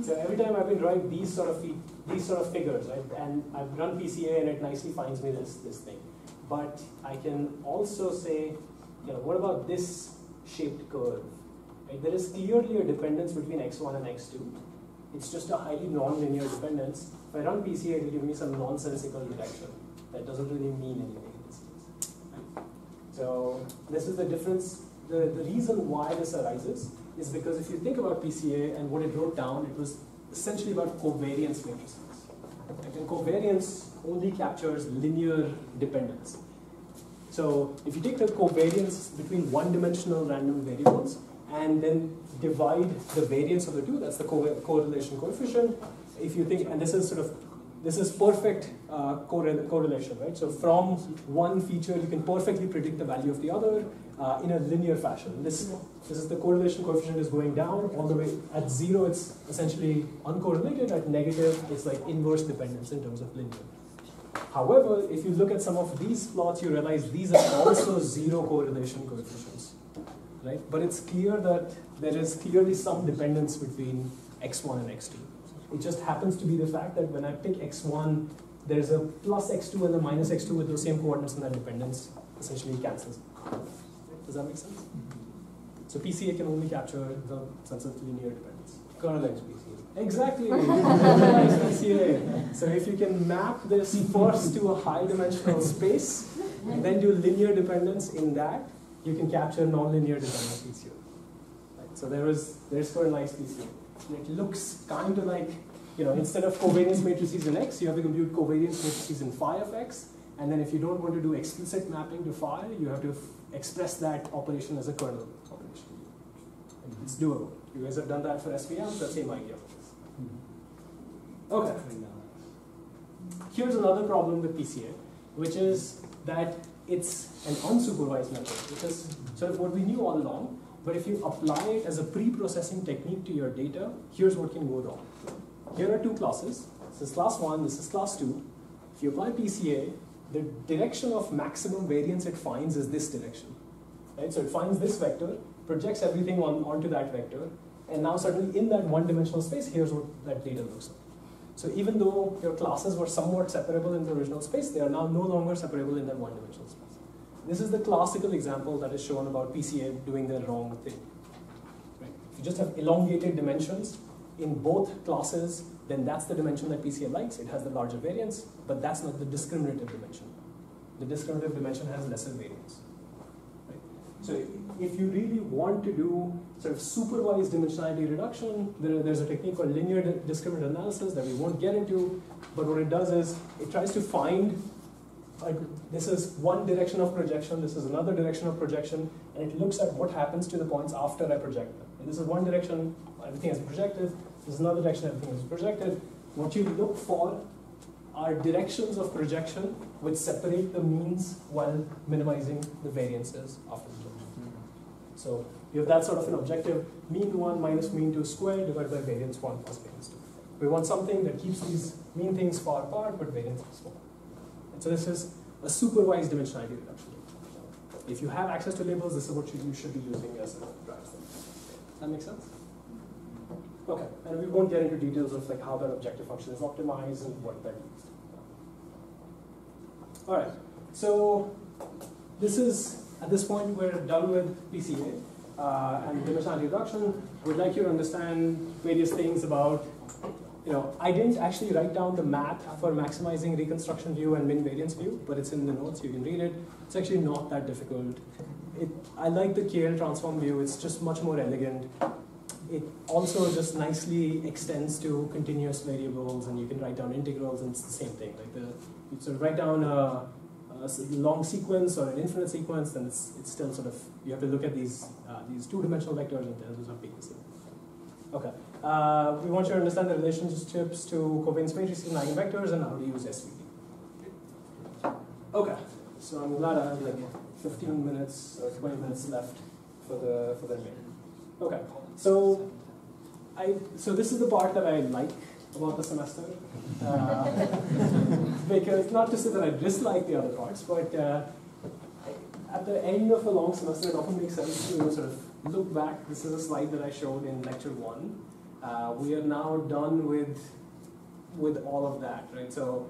So every time I've been drawing these sort of figures, right? And I've run PCA and it nicely finds me this thing. But I can also say, what about this shaped curve? Right? There is clearly a dependence between x1 and x2. It's just a highly non-linear dependence. If I run PCA, it will give me some nonsensical direction that doesn't really mean anything in this case. Right? So this is the difference. The reason why this arises is because if you think about PCA and what it wrote down, it was essentially about covariance matrices. Right? And covariance only captures linear dependence. So if you take the covariance between one-dimensional random variables and then divide the variance of the two, that's the correlation coefficient. If you think, and this is perfect correlation, right? So from one feature, you can perfectly predict the value of the other in a linear fashion. This is the correlation coefficient is going down all the way. At 0, it's essentially uncorrelated. At negative, it's like inverse dependence in terms of linear. However, if you look at some of these plots, you realize these are also 0 correlation coefficients, right? But it's clear that there is clearly some dependence between x1 and x2. It just happens to be the fact that when I pick x1, there's a plus x2 and a minus x2 with those same coordinates, and that dependence essentially cancels. Does that make sense? So PCA can only capture the sense of linear dependence. Kernel-X PCA. Exactly. PCA. So if you can map this first to a high-dimensional space, and then do linear dependence in that, you can capture non-linear dependence PCA. Right? So there's Kernel-X PCA. It looks kind of like, instead of covariance matrices in X, you have to compute covariance matrices in phi of X. And then if you don't want to do explicit mapping to phi, you have to express that operation as a kernel operation. And it's doable. You guys have done that for SVM, the same idea. Okay. Here's another problem with PCA, which is that it's an unsupervised method, which is sort of what we knew all along. But if you apply it as a pre-processing technique to your data, here's what can go wrong. Here are two classes. This is class 1, this is class 2. If you apply PCA, the direction of maximum variance it finds is this direction. Right? So it finds this vector, projects everything onto that vector, and now suddenly in that one-dimensional space, here's what that data looks like. So even though your classes were somewhat separable in the original space, they are now no longer separable in that one-dimensional space. This is the classical example that is shown about PCA doing the wrong thing. Right? If you just have elongated dimensions in both classes, then that's the dimension that PCA likes. It has the larger variance, but that's not the discriminative dimension. The discriminative dimension has lesser variance. Right? So if you really want to do sort of supervised dimensionality reduction, there's a technique called linear discriminant analysis that we won't get into, but what it does is it tries to find this is one direction of projection, this is another direction of projection, and it looks at what happens to the points after I project them. And this is one direction, everything is projected. This is another direction, everything is projected. What you look for are directions of projection which separate the means while minimizing the variances after projection. So you have that sort of an objective, mean 1 minus mean 2 squared divided by variance 1 plus variance 2. We want something that keeps these mean things far apart, but variance is small. So this is a supervised dimensionality reduction. If you have access to labels, this is what you should be using as a drive. That makes sense? Okay, and we won't get into details of like how that objective function is optimized and what that means. All right, so this is, at this point, we're done with PCA and dimensionality reduction. We'd like you to understand various things about, I didn't actually write down the math for maximizing reconstruction view and min variance view, but it's in the notes, you can read it. It's actually not that difficult. I like the KL transform view, it's just much more elegant. It also just nicely extends to continuous variables, and you can write down integrals, and it's the same thing. Like you sort of write down a long sequence or an infinite sequence, then it's still sort of, you have to look at these two-dimensional vectors and those are being the same. Okay. We want you to understand the relationships to covariance matrices and eigenvectors and how to use SVD. Okay, so I'm glad I have like 15 minutes or 20 minutes left for the remainder. Okay, so this is the part that I like about the semester. Because not to say that I dislike the other parts, but at the end of a long semester, it often makes sense to sort of look back. This is a slide that I showed in lecture 1. We are now done with all of that, right? So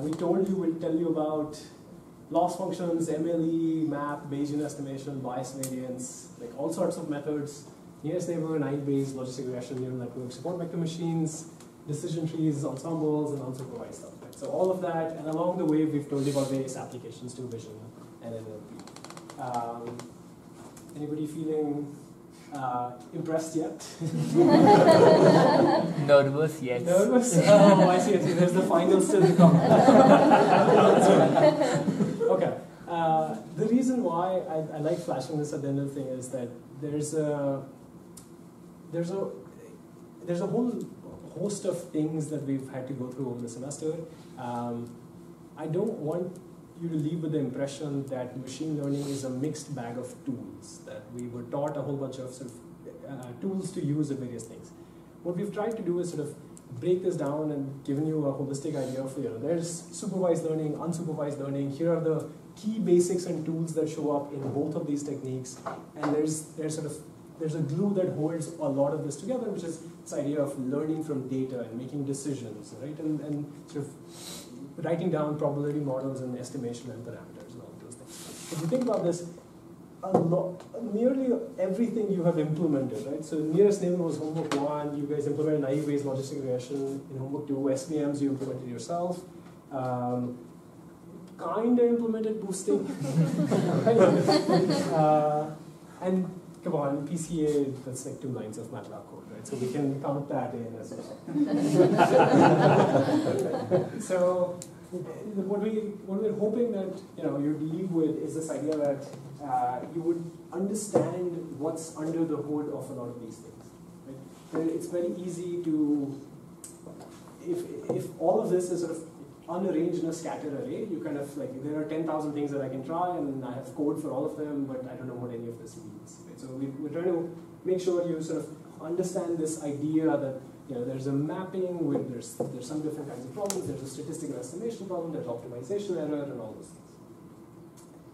we told you, we'll tell you about loss functions, MLE, map, Bayesian estimation, bias variance, like all sorts of methods, nearest neighbor, naive-based, logistic regression, neural network, support vector machines, decision trees, ensembles, and unsupervised stuff. Right? So all of that, and along the way, we've told you about various applications to vision and NLP. Anybody feeling impressed yet? Nervous, yes. Nervous? Oh, I see. There's the final still to come. Okay. The reason why I like flashing this at the end of the thing is that there's a whole host of things that we've had to go through over the semester. I don't want you to leave with the impression that machine learning is a mixed bag of tools, that we were taught a whole bunch of sort of tools to use in various things. What we've tried to do is sort of break this down and given you a holistic idea of, there's supervised learning, unsupervised learning, here are the key basics and tools that show up in both of these techniques, and there's a glue that holds a lot of this together, which is this idea of learning from data and making decisions, right? And sort of writing down probability models and estimation and parameters and all of those things. If you think about this, nearly everything you have implemented, right? So nearest neighbor was homework 1, you guys implemented naive-based logistic regression in homework 2, SVMs you implemented yourself. Kind of implemented boosting. And come on, PCA, that's like 2 lines of MATLAB code, right? So we can count that in as well. So what we're hoping that you'd leave with is this idea that you would understand what's under the hood of a lot of these things. Right? It's very easy to, if all of this is sort of unarranged in a scattered array, you kind of like, there are 10,000 things that I can try and I have code for all of them, but I don't know what any of this means. Right? So we're trying to make sure you sort of understand this idea that there's a mapping, there's some different kinds of problems, there's a statistical estimation problem, there's optimization error and all those things.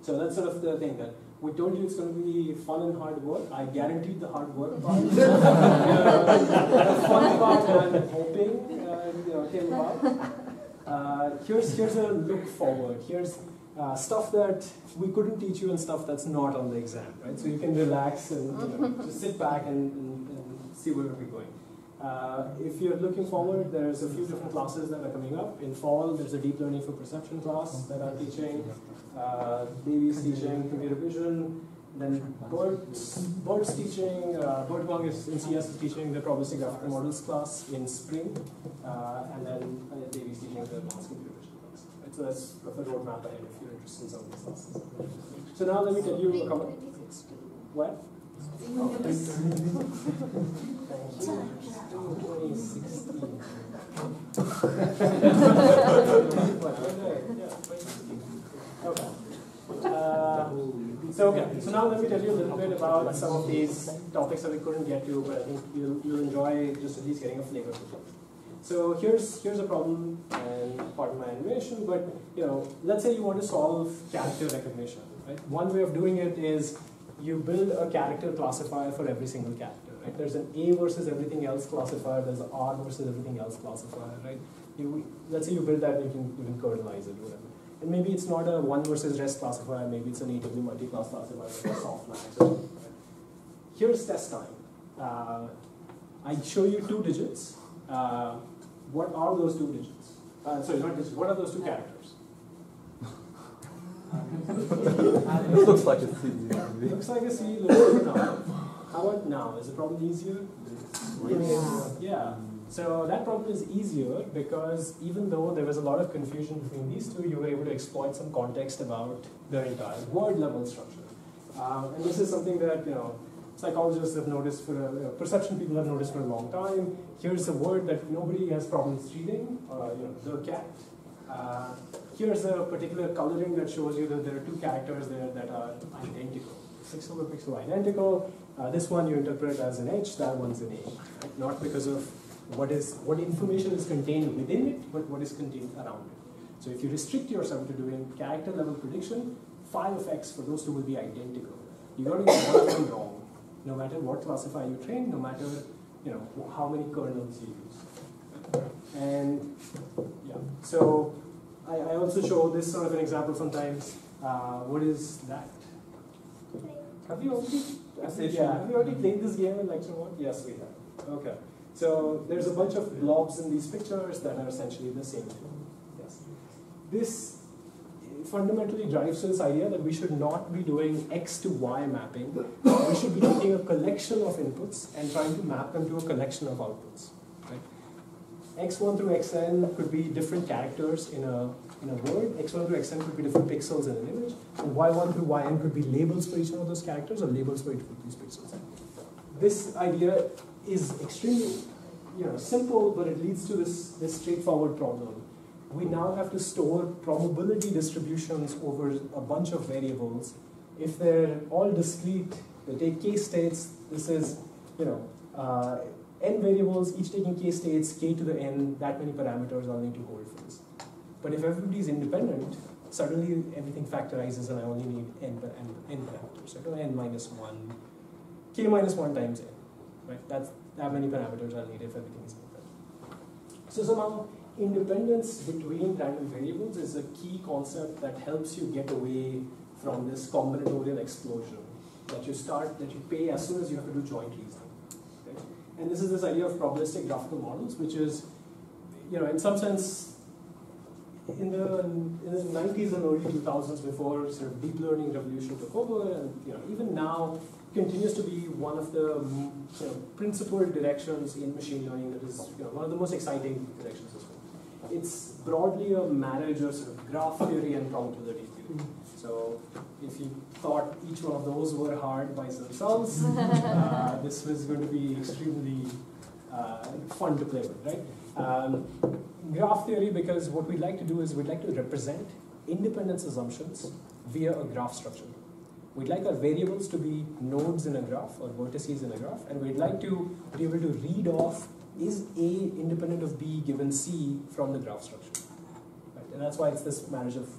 So that's sort of the thing that we told you it's going to be fun and hard work. I guaranteed the hard work part. The fun part I'm hoping came about. Here's a look forward. Here's stuff that we couldn't teach you and stuff that's not on the exam, right? So you can relax and just sit back and see where we're going. If you're looking forward, there's a few different classes that are coming up. In fall, there's a deep learning for perception class that I'm teaching. Davy's teaching computer vision. Then Bert's teaching, Bert Wang is in CS is teaching the probabilistic graphical models class in spring. And then Davy's teaching the advanced computer vision class. Right? So that's a roadmap ahead if you're interested in some of these classes. So now let me tell you a couple. What? So now let me tell you a little bit about some of these topics that we couldn't get to, but I think you'll enjoy just at least getting a flavor for it. So here's a problem and part of my animation, but let's say you want to solve character recognition. Right? One way of doing it is you build a character classifier for every single character. Right? There's an A versus everything else classifier. There's an R versus everything else classifier. Right? Let's say you build that, and you can kernelize it, whatever. And maybe it's not a one versus rest classifier. Maybe it's a natively multi-class classifier or a softmax. Right? Here's test time. I show you 2 digits. What are those 2 digits? Sorry, not digits. What are those 2 characters? It looks like a C. Looks like a C. Looks like a now. How about now? Is the problem easier? Yeah. So that problem is easier because even though there was a lot of confusion between these two, you were able to exploit some context about the entire word level structure. And this is something that psychologists have noticed perception people have noticed for a long time. Here's a word that nobody has problems reading, the cat. Here's a particular coloring that shows you that there are 2 characters there that are identical. Pixel to pixel identical. This one you interpret as an H, that one's an A. Right? Not because of what information is contained within it, but what is contained around it. So if you restrict yourself to doing character level prediction, phi of x for those two will be identical. You got to get one of them wrong, no matter what classifier you train, no matter how many kernels you use. And yeah, so I also show this sort of an example sometimes. What is that? Have you already played this game in lecture 1? Yes, we have. Okay. So there's a bunch of blobs in these pictures that are essentially the same thing. Yes. This fundamentally drives to this idea that we should not be doing X to Y mapping. We should be taking a collection of inputs and trying to map them to a collection of outputs. Right? X1 through Xn could be different characters in a word. X1 through Xn could be different pixels in an image. And Y1 through Yn could be labels for each one of those characters or labels for each of these pixels. This idea is extremely simple, but it leads to this straightforward problem. We now have to store probability distributions over a bunch of variables. If they're all discrete, they take case states. This is, n variables, each taking case states, k to the n, that many parameters I'll need to hold for this. But if everybody is independent, suddenly everything factorizes and I only need n parameters. So n minus 1, k minus 1 times n. Right? That's that many parameters I'll need if everything is independent. So somehow, independence between random variables is a key concept that helps you get away from this combinatorial explosion that you pay as soon as you have to do joint reasoning. Okay? And this is this idea of probabilistic graphical models, which is, in some sense, in the 90s and early 2000s, before sort of deep learning revolution took over, and even now, continues to be one of the principal directions in machine learning that is one of the most exciting directions as well. It's broadly a marriage of sort of graph theory and probability theory. So if you thought each one of those were hard by themselves, this was going to be extremely fun to play with, right? Graph theory, because what we'd like to do is we'd like to represent independence assumptions via a graph structure. We'd like our variables to be nodes in a graph or vertices in a graph, and we'd like to be able to read off, is A independent of B given C from the graph structure. Right? And that's why it's this marriage of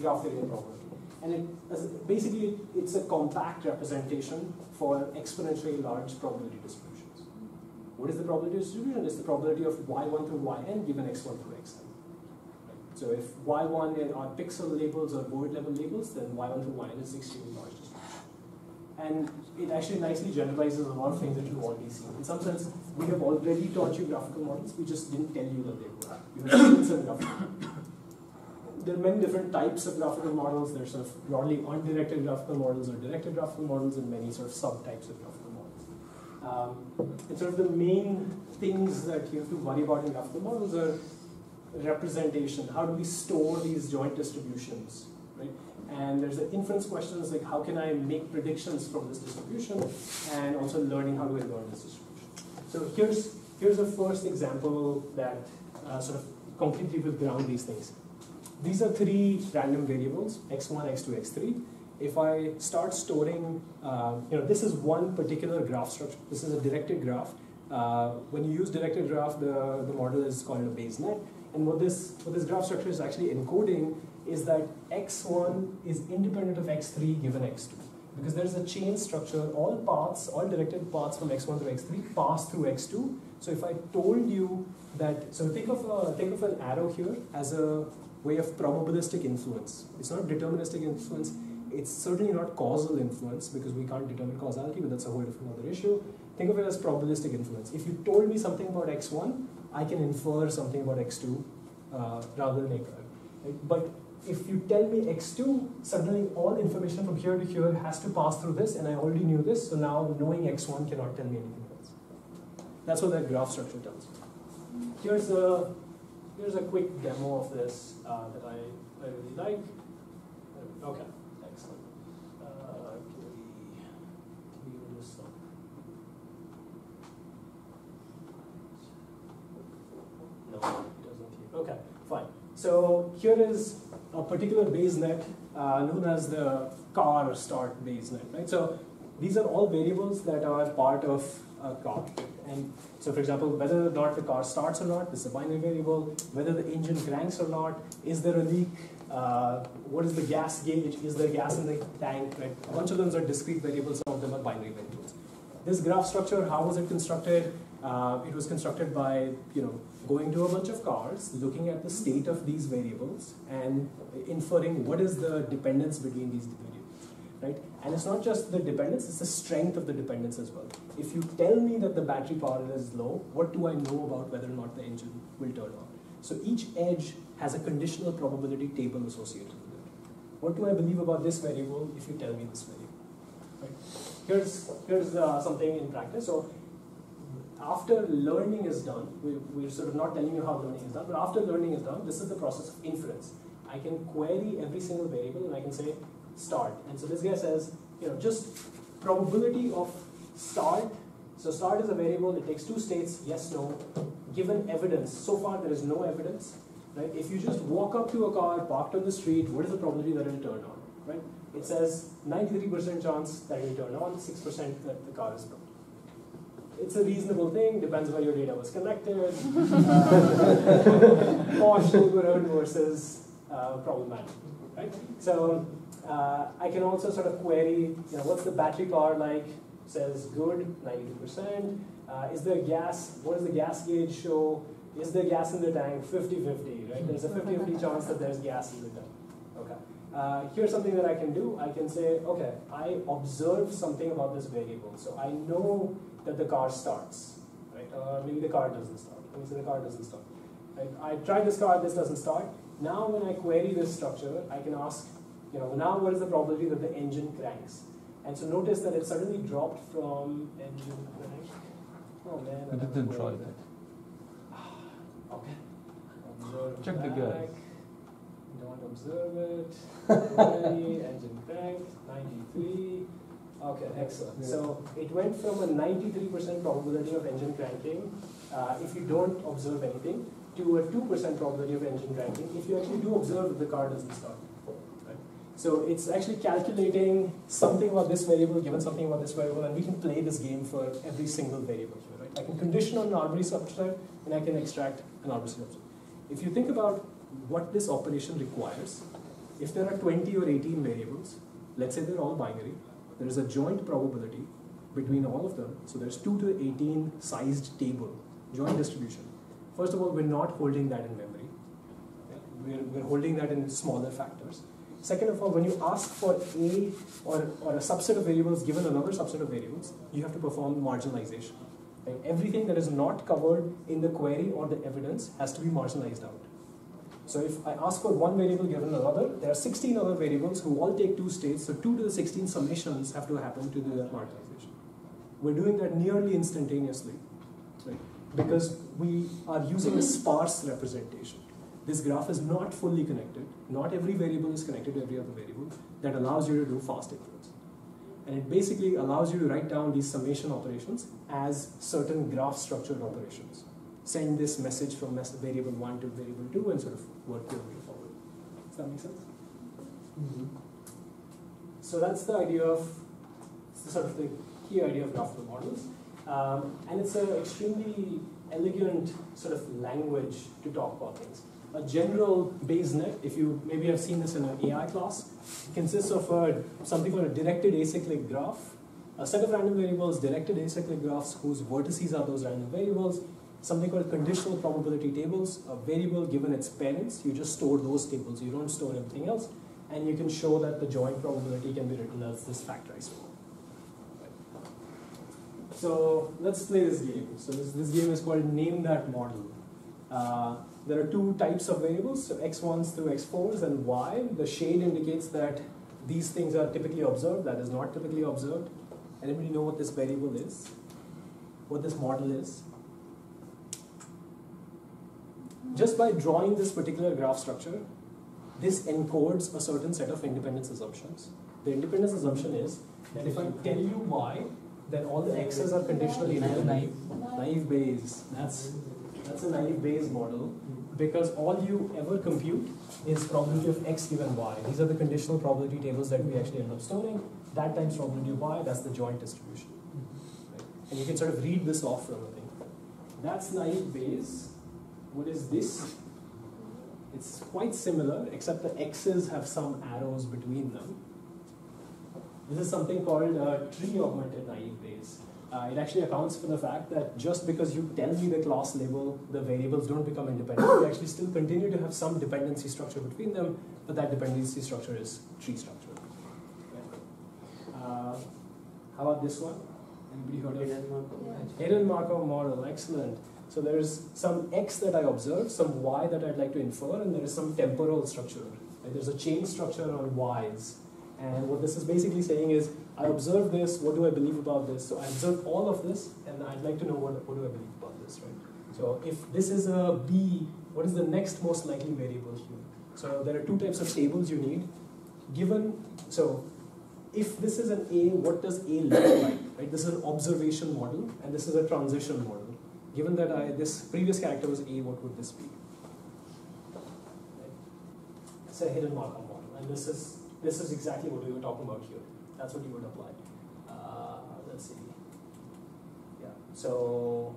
graph theory and probability. And basically, it's a compact representation for exponentially large probability distributions. What is the probability distribution? It's the probability of y1 through yn given x1 through xn. So if y1 are pixel labels or word level labels, then y1 through yn is extremely large distribution. And it actually nicely generalizes a lot of things that you've already seen. In some sense, we have already taught you graphical models, we just didn't tell you that they were. You have seen some graphical. There are many different types of graphical models. There's sort of broadly undirected graphical models or directed graphical models, and many sort of subtypes of graphical models. And sort of the main things that you have to worry about in graphical models are representation. How do we store these joint distributions, right? And there's the inference questions like how can I make predictions from this distribution, and also learning how do I learn this distribution. So here's a first example that sort of concretely will ground these things. These are 3 random variables, x1, x2, x3. If I start storing, this is one particular graph structure. This is a directed graph. When you use directed graph, the model is called a Bayes net. And what this graph structure is actually encoding is that x1 is independent of x3 given x2. Because there's a chain structure, all directed paths from x1 to x3 pass through x2. So if I told you that, so think of an arrow here as a way of probabilistic influence. It's not deterministic influence. It's certainly not causal influence because we can't determine causality, but that's a whole different other issue. Think of it as probabilistic influence. If you told me something about x1, I can infer something about x2 rather than x1. Right? But if you tell me x2, suddenly all information from here to here has to pass through this, and I already knew this, so now knowing x1 cannot tell me anything else. That's what that graph structure tells you. Here's a quick demo of this that I really like. Okay, excellent. Can we do some? No, it doesn't. Okay, fine. So here is a particular Bayes net known as the car start Bayes net, right? So these are all variables that are part of a car. And so, for example, whether or not the car starts or not, this is a binary variable. Whether the engine cranks or not, is there a leak? What is the gas gauge? Is there gas in the tank? Right? A bunch of them are discrete variables. Some of them are binary variables. This graph structure, how was it constructed? It was constructed by going to a bunch of cars, looking at the state of these variables, and inferring what is the dependence between these variables. Right? And it's not just the dependence, it's the strength of the dependence as well. If you tell me that the battery power is low, what do I know about whether or not the engine will turn on? So each edge has a conditional probability table associated with it. What do I believe about this variable if you tell me this variable? Right? Here's something in practice. So after learning is done, we're sort of not telling you how learning is done, but after learning is done, this is the process of inference. I can query every single variable and I can say start. And so this guy says, just probability of start. So start is a variable, it takes two states, yes, no. Given evidence, so far there is no evidence. Right? If you just walk up to a car parked on the street, what is the probability that it will turn on? Right? It says 93% chance that it will turn on, 6% that the car is broke. It's a reasonable thing, depends where your data was connected. Posh neighborhood versus problematic. Right? So I can also sort of query, what's the battery power like? Says good, 92%. Is there gas? What does the gas gauge show? Is there gas in the tank? 50-50, right? There's a 50-50 chance that there's gas in the tank. Okay. Here's something that I can do. I can say, okay, I observe something about this variable. So I know that the car starts, right? Or maybe the car doesn't start. Let me say the car doesn't start. Right? I tried this car, this doesn't start. Now when I query this structure, I can ask, now what is the probability that the engine cranks? And so notice that it suddenly dropped from engine crank. Oh man. I didn't try that. Okay. Observe Check back. the guys. Don't observe it. Query, engine crank, 93. Okay, excellent. Yeah. So it went from a 93% probability of engine cranking if you don't observe anything to a 2% probability of engine cranking if you actually do observe that the car doesn't start. Right? So it's actually calculating something about this variable given something about this variable, and we can play this game for every single variable. Right? I can condition on an arbitrary subset and I can extract an arbitrary subset. If you think about what this operation requires, if there are 20 or 18 variables, let's say they're all binary, there is a joint probability between all of them. So there's 2 to the 18 sized table, joint distribution. First of all, we're not holding that in memory. Okay? We're holding that in smaller factors. Second of all, when you ask for a or a subset of variables given another subset of variables, you have to perform marginalization. Right? Everything that is not covered in the query or the evidence has to be marginalized out. So if I ask for one variable given another, there are 16 other variables who all take two states, so 2 to the 16 summations have to happen to do that marginalization. We're doing that nearly instantaneously, right? Because we are using a sparse representation. This graph is not fully connected. Not every variable is connected to every other variable. That allows you to do fast inference. And it basically allows you to write down these summation operations as certain graph structured operations. Send this message from variable 1 to variable 2 and sort of work your way forward. Does that make sense? Mm-hmm. So that's the idea of, sort of the key idea of graphical models. And it's an extremely elegant sort of language to talk about things. A general Bayes net, if you maybe have seen this in an AI class, consists of something called a directed acyclic graph, a set of random variables, directed acyclic graphs whose vertices are those random variables, something called conditional probability tables, a variable given its parents, you just store those tables, you don't store everything else, and you can show that the joint probability can be written as this factorized form. So let's play this game. So this game is called Name That Model. There are two types of variables, so x1s through x4s and y. The shade indicates that these things are typically observed, that is not typically observed. Anybody know what this variable is? What this model is? Just by drawing this particular graph structure, this encodes a certain set of independence assumptions. The independence assumption is that if I tell you y, then all the x's are conditionally naive Bayes. That's a naive Bayes model, because all you ever compute is probability of x given y. These are the conditional probability tables that we actually end up storing. that times probability of y, that's the joint distribution. Right? And you can sort of read this off from a thing. That's naive Bayes. What is this? It's quite similar, except the x's have some arrows between them. This is something called tree augmented naive Bayes. It actually accounts for the fact that just because you tell me the class label, the variables don't become independent. We actually still continue to have some dependency structure between them, but that dependency structure is tree structure. How about this one? Anybody heard of it? Hidden Markov model, excellent. So there's some x that I observe, some y that I'd like to infer, and there is some temporal structure. Right? There's a chain structure on y's. And what this is basically saying is, I observe this, what do I believe about this? So I observe all of this, and I'd like to know what do I believe about this, right? So if this is a b, what is the next most likely variable here? So there are two types of tables you need. So if this is an a, what does a look like? Right? This is an observation model, and this is a transition model. Given that this previous character was a, what would this be? Right? It's a hidden Markov model, and this is exactly what we were talking about here. That's what you would apply. Let's see. Yeah. So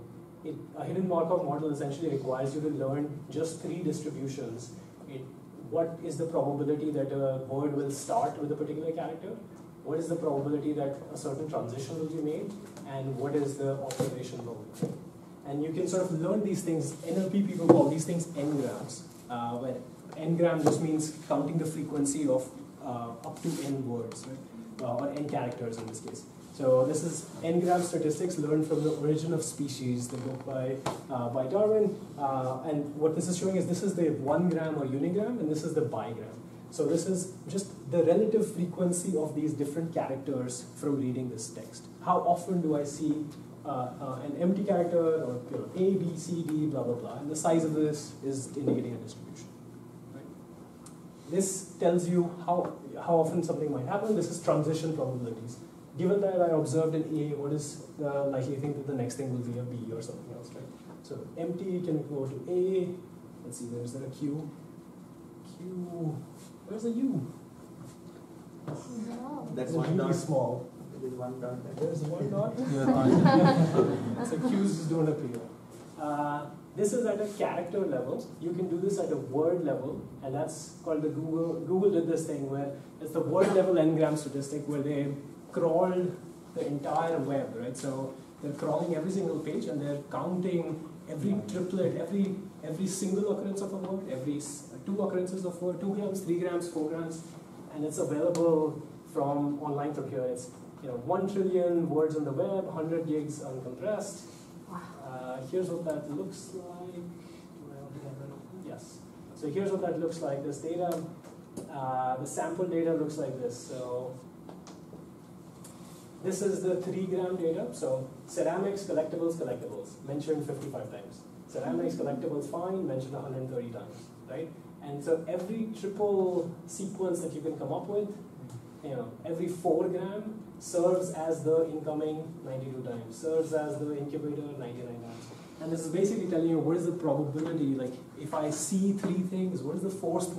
a hidden Markov model essentially requires you to learn just 3 distributions. What is the probability that a word will start with a particular character? What is the probability that a certain transition will be made? And what is the observation probability? And you can sort of learn these things. NLP people call these things n-grams, where n-gram just means counting the frequency of up to n words, right? Or n characters in this case. So this is n-gram statistics learned from the Origin of Species, the book by Darwin. And what this is showing is this is the 1 gram or unigram, and this is the bigram. So this is just the relative frequency of these different characters from reading this text. How often do I see an empty character, or A, B, C, D, blah, blah, blah. And the size of this is indicating a distribution. Right? This tells you how often something might happen. This is transition probabilities. Given that I observed an A, what is the likely thing that the next thing will be a B or something else, right? So empty can go to A. Let's see, there's a Q. Q, where's a U? That's it's one really dot. Small. There's one dot. There's one dot. So Q's don't appear. This is at a character level. You can do this at a word level, and that's called the Google did this thing where it's the word level n-gram statistic where they crawled the entire web, right? So they're crawling every single page and they're counting every triplet, every single occurrence of a word, every 2 occurrences of a word, 2 grams, 3 grams, 4 grams, and it's available from online from here. It's 1 trillion words on the web, 100 gigs uncompressed. Here's what that looks like. Yes. So here's what that looks like. This data, the sample data looks like this. So this is the 3 gram data. So ceramics, collectibles, mentioned 55 times. Ceramics, collectibles, fine, mentioned 130 times, right? And so every triple sequence that you can come up with, every 4 gram serves as the incoming 92 times, serves as the incubator 99 times. And this is basically telling you what is the probability, like if I see 3 things, what is the fourth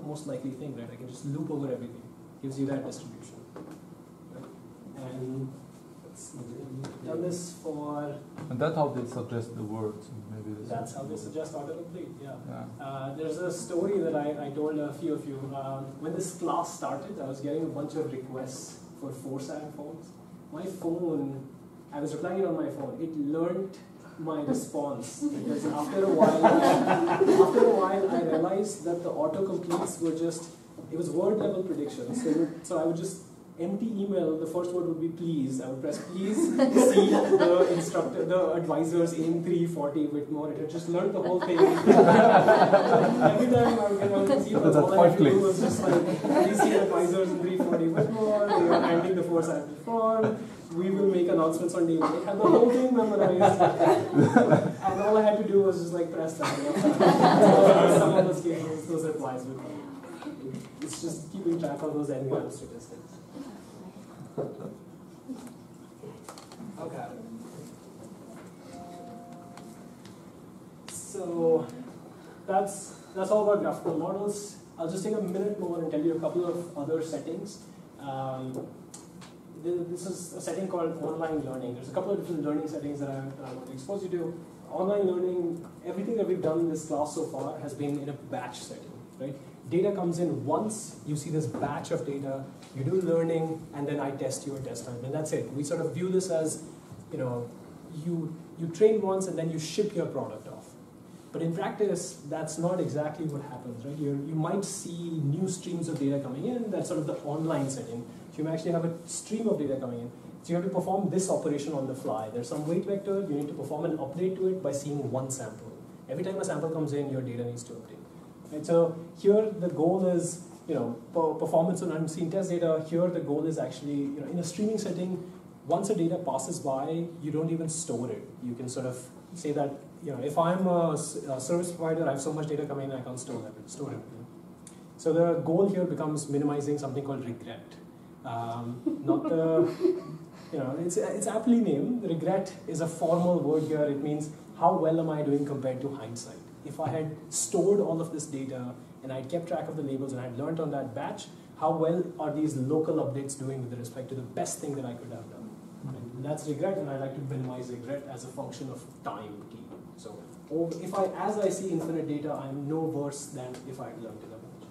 most likely thing, right? I can just loop over everything. Gives you that distribution. Right? And let's see, we've done this for... And that's how they suggest the words. Maybe that's how they suggest autocomplete, yeah. There's a story that I told a few of you. When this class started, I was getting a bunch of requests for 4-SAT phones. My phone, I was replying it on my phone. It learned my response because after a while I realized that the autocompletes were just, it was word level predictions. So I would just empty email, the first word would be please. I would press please, see the instructor, the advisors in 340 Whitmore. It had just learned the whole thing. Every time I would get on this email, all I had to do was just like, please see advisors in 340 Whitmore, they are handling the 4-SAT form, we will make announcements on day 1. It had the whole thing memorized. And all I had to do was just like press that. Some of those cases, those replies would come. It's just keeping track of those n-gram statistics. Okay. So that's all about graphical models. I'll just take a minute more and tell you a couple of other settings. this is a setting called online learning. There's a couple of different learning settings that I want to expose you to. Online learning, everything that we've done in this class so far has been in a batch setting, right? Data comes in once, you see this batch of data, you do learning, and then I test your test time, and that's it. We sort of view this as, you train once and then you ship your product off. But in practice, that's not exactly what happens, right? You might see new streams of data coming in, that's sort of the online setting. So you may actually have a stream of data coming in. So you have to perform this operation on the fly. There's some weight vector, you need to perform an update to it by seeing one sample. Every time a sample comes in, your data needs to update. Right? So here the goal is, performance on unseen test data. Here the goal is actually, in a streaming setting, once a data passes by, you don't even store it. You can sort of say that, if I'm a service provider, I have so much data coming in, I can't store it. So the goal here becomes minimizing something called regret. Not the, it's aptly named. Regret is a formal word here. It means how well am I doing compared to hindsight. If I had stored all of this data and I kept track of the labels and I had learned on that batch, how well are these local updates doing with respect to the best thing that I could have done? And that's regret, and I like to minimize regret as a function of time t. So as I see infinite data, I'm no worse than if I had learned it a bunch.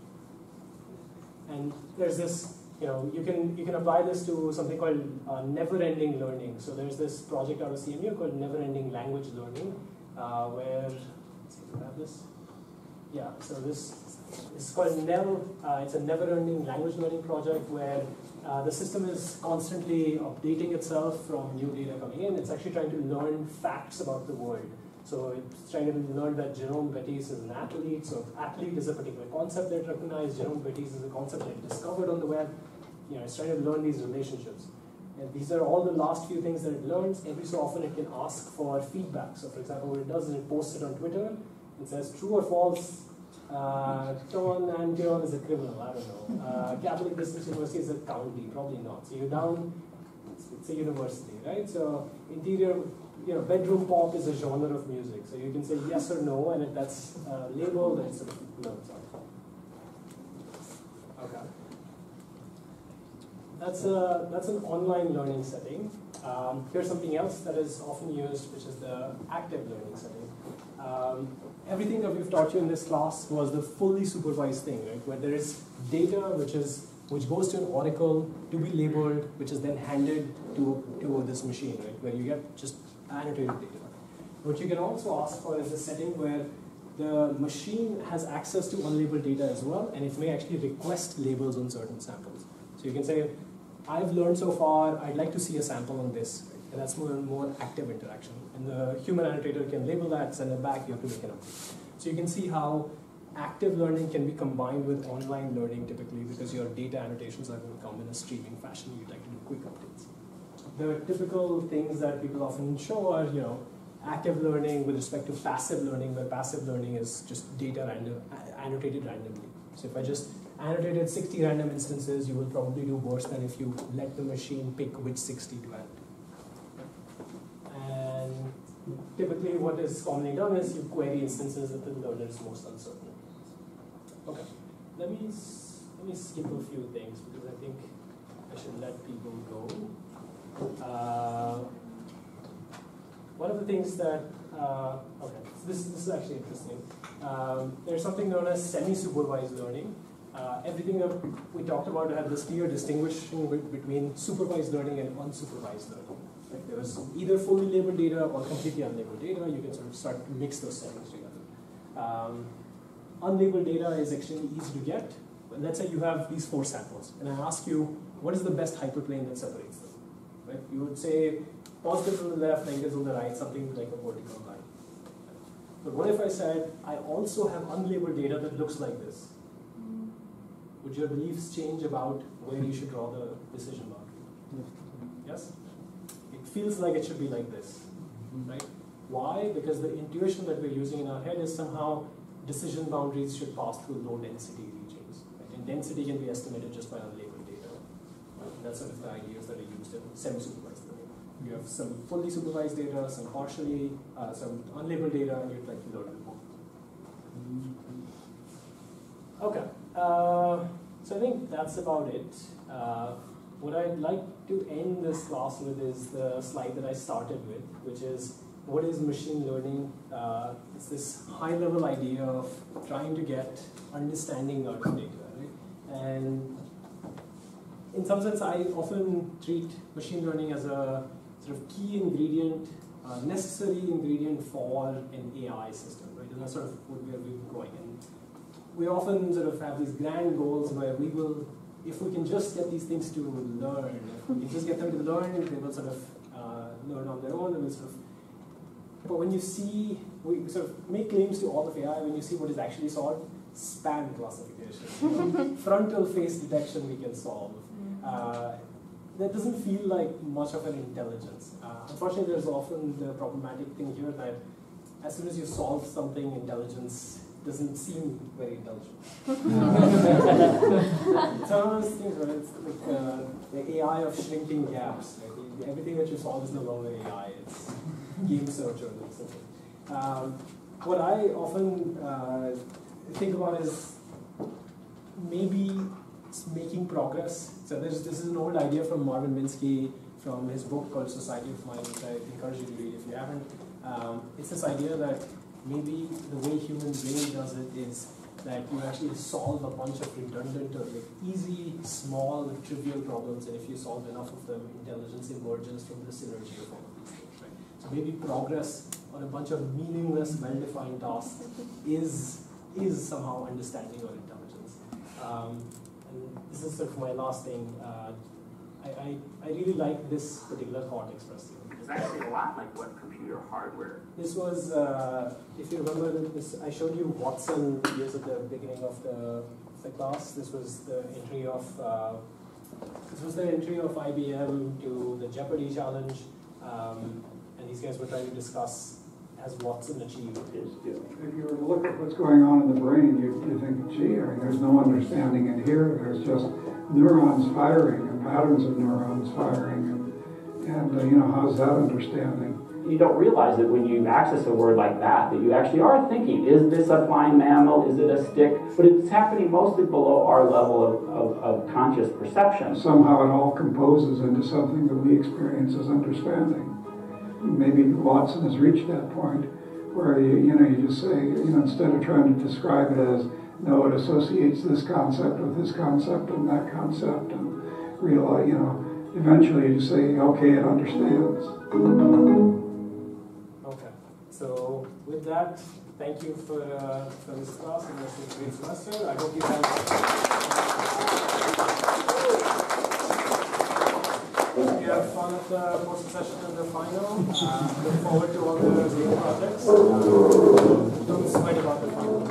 And there's this, you can apply this to something called never-ending learning. So there's this project out of CMU called never-ending language learning, where, let's see if we have this. Yeah, so this is called NEL. It's a never-ending language learning project where the system is constantly updating itself from new data coming in. It's actually trying to learn facts about the world. So it's trying to learn that Jerome Bettis is an athlete. So athlete is a particular concept that it recognized. Jerome Bettis is a concept that it discovered on the web. It's trying to learn these relationships. And these are all the last few things that it learns. Every so often it can ask for feedback. So for example, what it does is it posts it on Twitter. It says true or false. Tom and Dion is a criminal, I don't know. Catholic District University is a county, probably not. So you're down, it's a university, right? So interior, bedroom pop is a genre of music. So you can say yes or no, and if that's labeled, then sort of learns out. Okay. That's an online learning setting. Here's something else that is often used, which is the active learning setting. Everything that we've taught you in this class was the fully supervised thing, right? Where there is data which goes to an oracle to be labeled, which is then handed to this machine, right? Where you get just annotated data. What you can also ask for is a setting where the machine has access to unlabeled data as well, and it may actually request labels on certain samples. So you can say, I've learned so far, I'd like to see a sample on this. Right? And that's more active interaction. And the human annotator can label that, send it back, you have to make an update. So you can see how active learning can be combined with online learning typically, because your data annotations are going to come in a streaming fashion. You'd like to do quick updates. The typical things that people often show are, active learning with respect to passive learning, where passive learning is just data annotated randomly. So if I just annotated 60 random instances, you will probably do worse than if you let the machine pick which 60 to annotate. And typically what is commonly done is you query instances that the learner is most uncertain. Okay, let me skip a few things because I think I should let people go. One of the things that, okay, so this is actually interesting. There's something known as semi-supervised learning. Everything that we talked about had this clear distinguishing between supervised learning and unsupervised learning. Right? There was either fully labeled data or completely unlabeled data. You can sort of start to mix those settings together. Unlabeled data is extremely easy to get. But let's say you have these 4 samples, and I ask you, what is the best hyperplane that separates them? Right? You would say positive on the left, negatives on the right, something like a vertical line. But what if I said, I also have unlabeled data that looks like this? Would your beliefs change about where you should draw the decision boundary? Yes? It feels like it should be like this, right? Why? Because the intuition that we're using in our head is somehow decision boundaries should pass through low density regions. Right? And density can be estimated just by unlabeled data. Right? That's sort of the ideas that are used in semi-supervised learning. You have some fully supervised data, some partially, some unlabeled data, and you'd like to learn more. Okay. So I think that's about it. what I'd like to end this class with is the slide that I started with, which is what is machine learning? It's this high-level idea of trying to get understanding out of data, right? And in some sense, I often treat machine learning as a sort of key ingredient, necessary ingredient for an AI system, right? And that's sort of where we've been going. And we often sort of have these grand goals where we will, if we can just get these things to learn, if we can just get them to learn, they will sort of learn on their own, and we'll sort of. But when you see, we sort of make claims to all of AI, when you see what is actually solved, span classification, frontal face detection we can solve. That doesn't feel like much of an intelligence. Unfortunately, there's often the problematic thing here that as soon as you solve something, intelligence doesn't seem very intelligent. It's one of those things where it's like the AI of shrinking gaps. Right? Everything that you solve is no longer AI, it's game search or something. What I often think about is maybe making progress. So this is an old idea from Marvin Minsky from his book called Society of Mind, which I encourage you to read if you haven't. It's this idea that maybe the way human brain does it is that you actually solve a bunch of redundant or like easy, small, trivial problems, and if you solve enough of them, intelligence emerges from the synergy of all of these things, right? So maybe progress on a bunch of meaningless, well-defined tasks is somehow understanding or intelligence. And this is sort of my last thing. I really like this particular thought expressed here. It's actually a lot like what computer hardware. This was, if you remember, I showed you Watson years at the beginning of the class. This was the entry of IBM to the Jeopardy challenge, and these guys were trying to discuss has Watson achieved. If you were to look at what's going on in the brain, you think, gee, I mean, there's no understanding in here. There's just neurons firing and patterns of neurons firing, and you know, how's that understanding? You don't realize that when you access a word like that you actually are thinking, is this a flying mammal, is it a stick? But it's happening mostly below our level of conscious perception. Somehow it all composes into something that we experience as understanding. Maybe Watson has reached that point where you just say, instead of trying to describe it as, no, it associates this concept with this concept and that concept, and realize, eventually you just say, okay, it understands. Okay, so with that, thank you for this class and this great semester. I hope you have fun at the post session and the final. Look forward to all the great projects. Don't sweat about the final.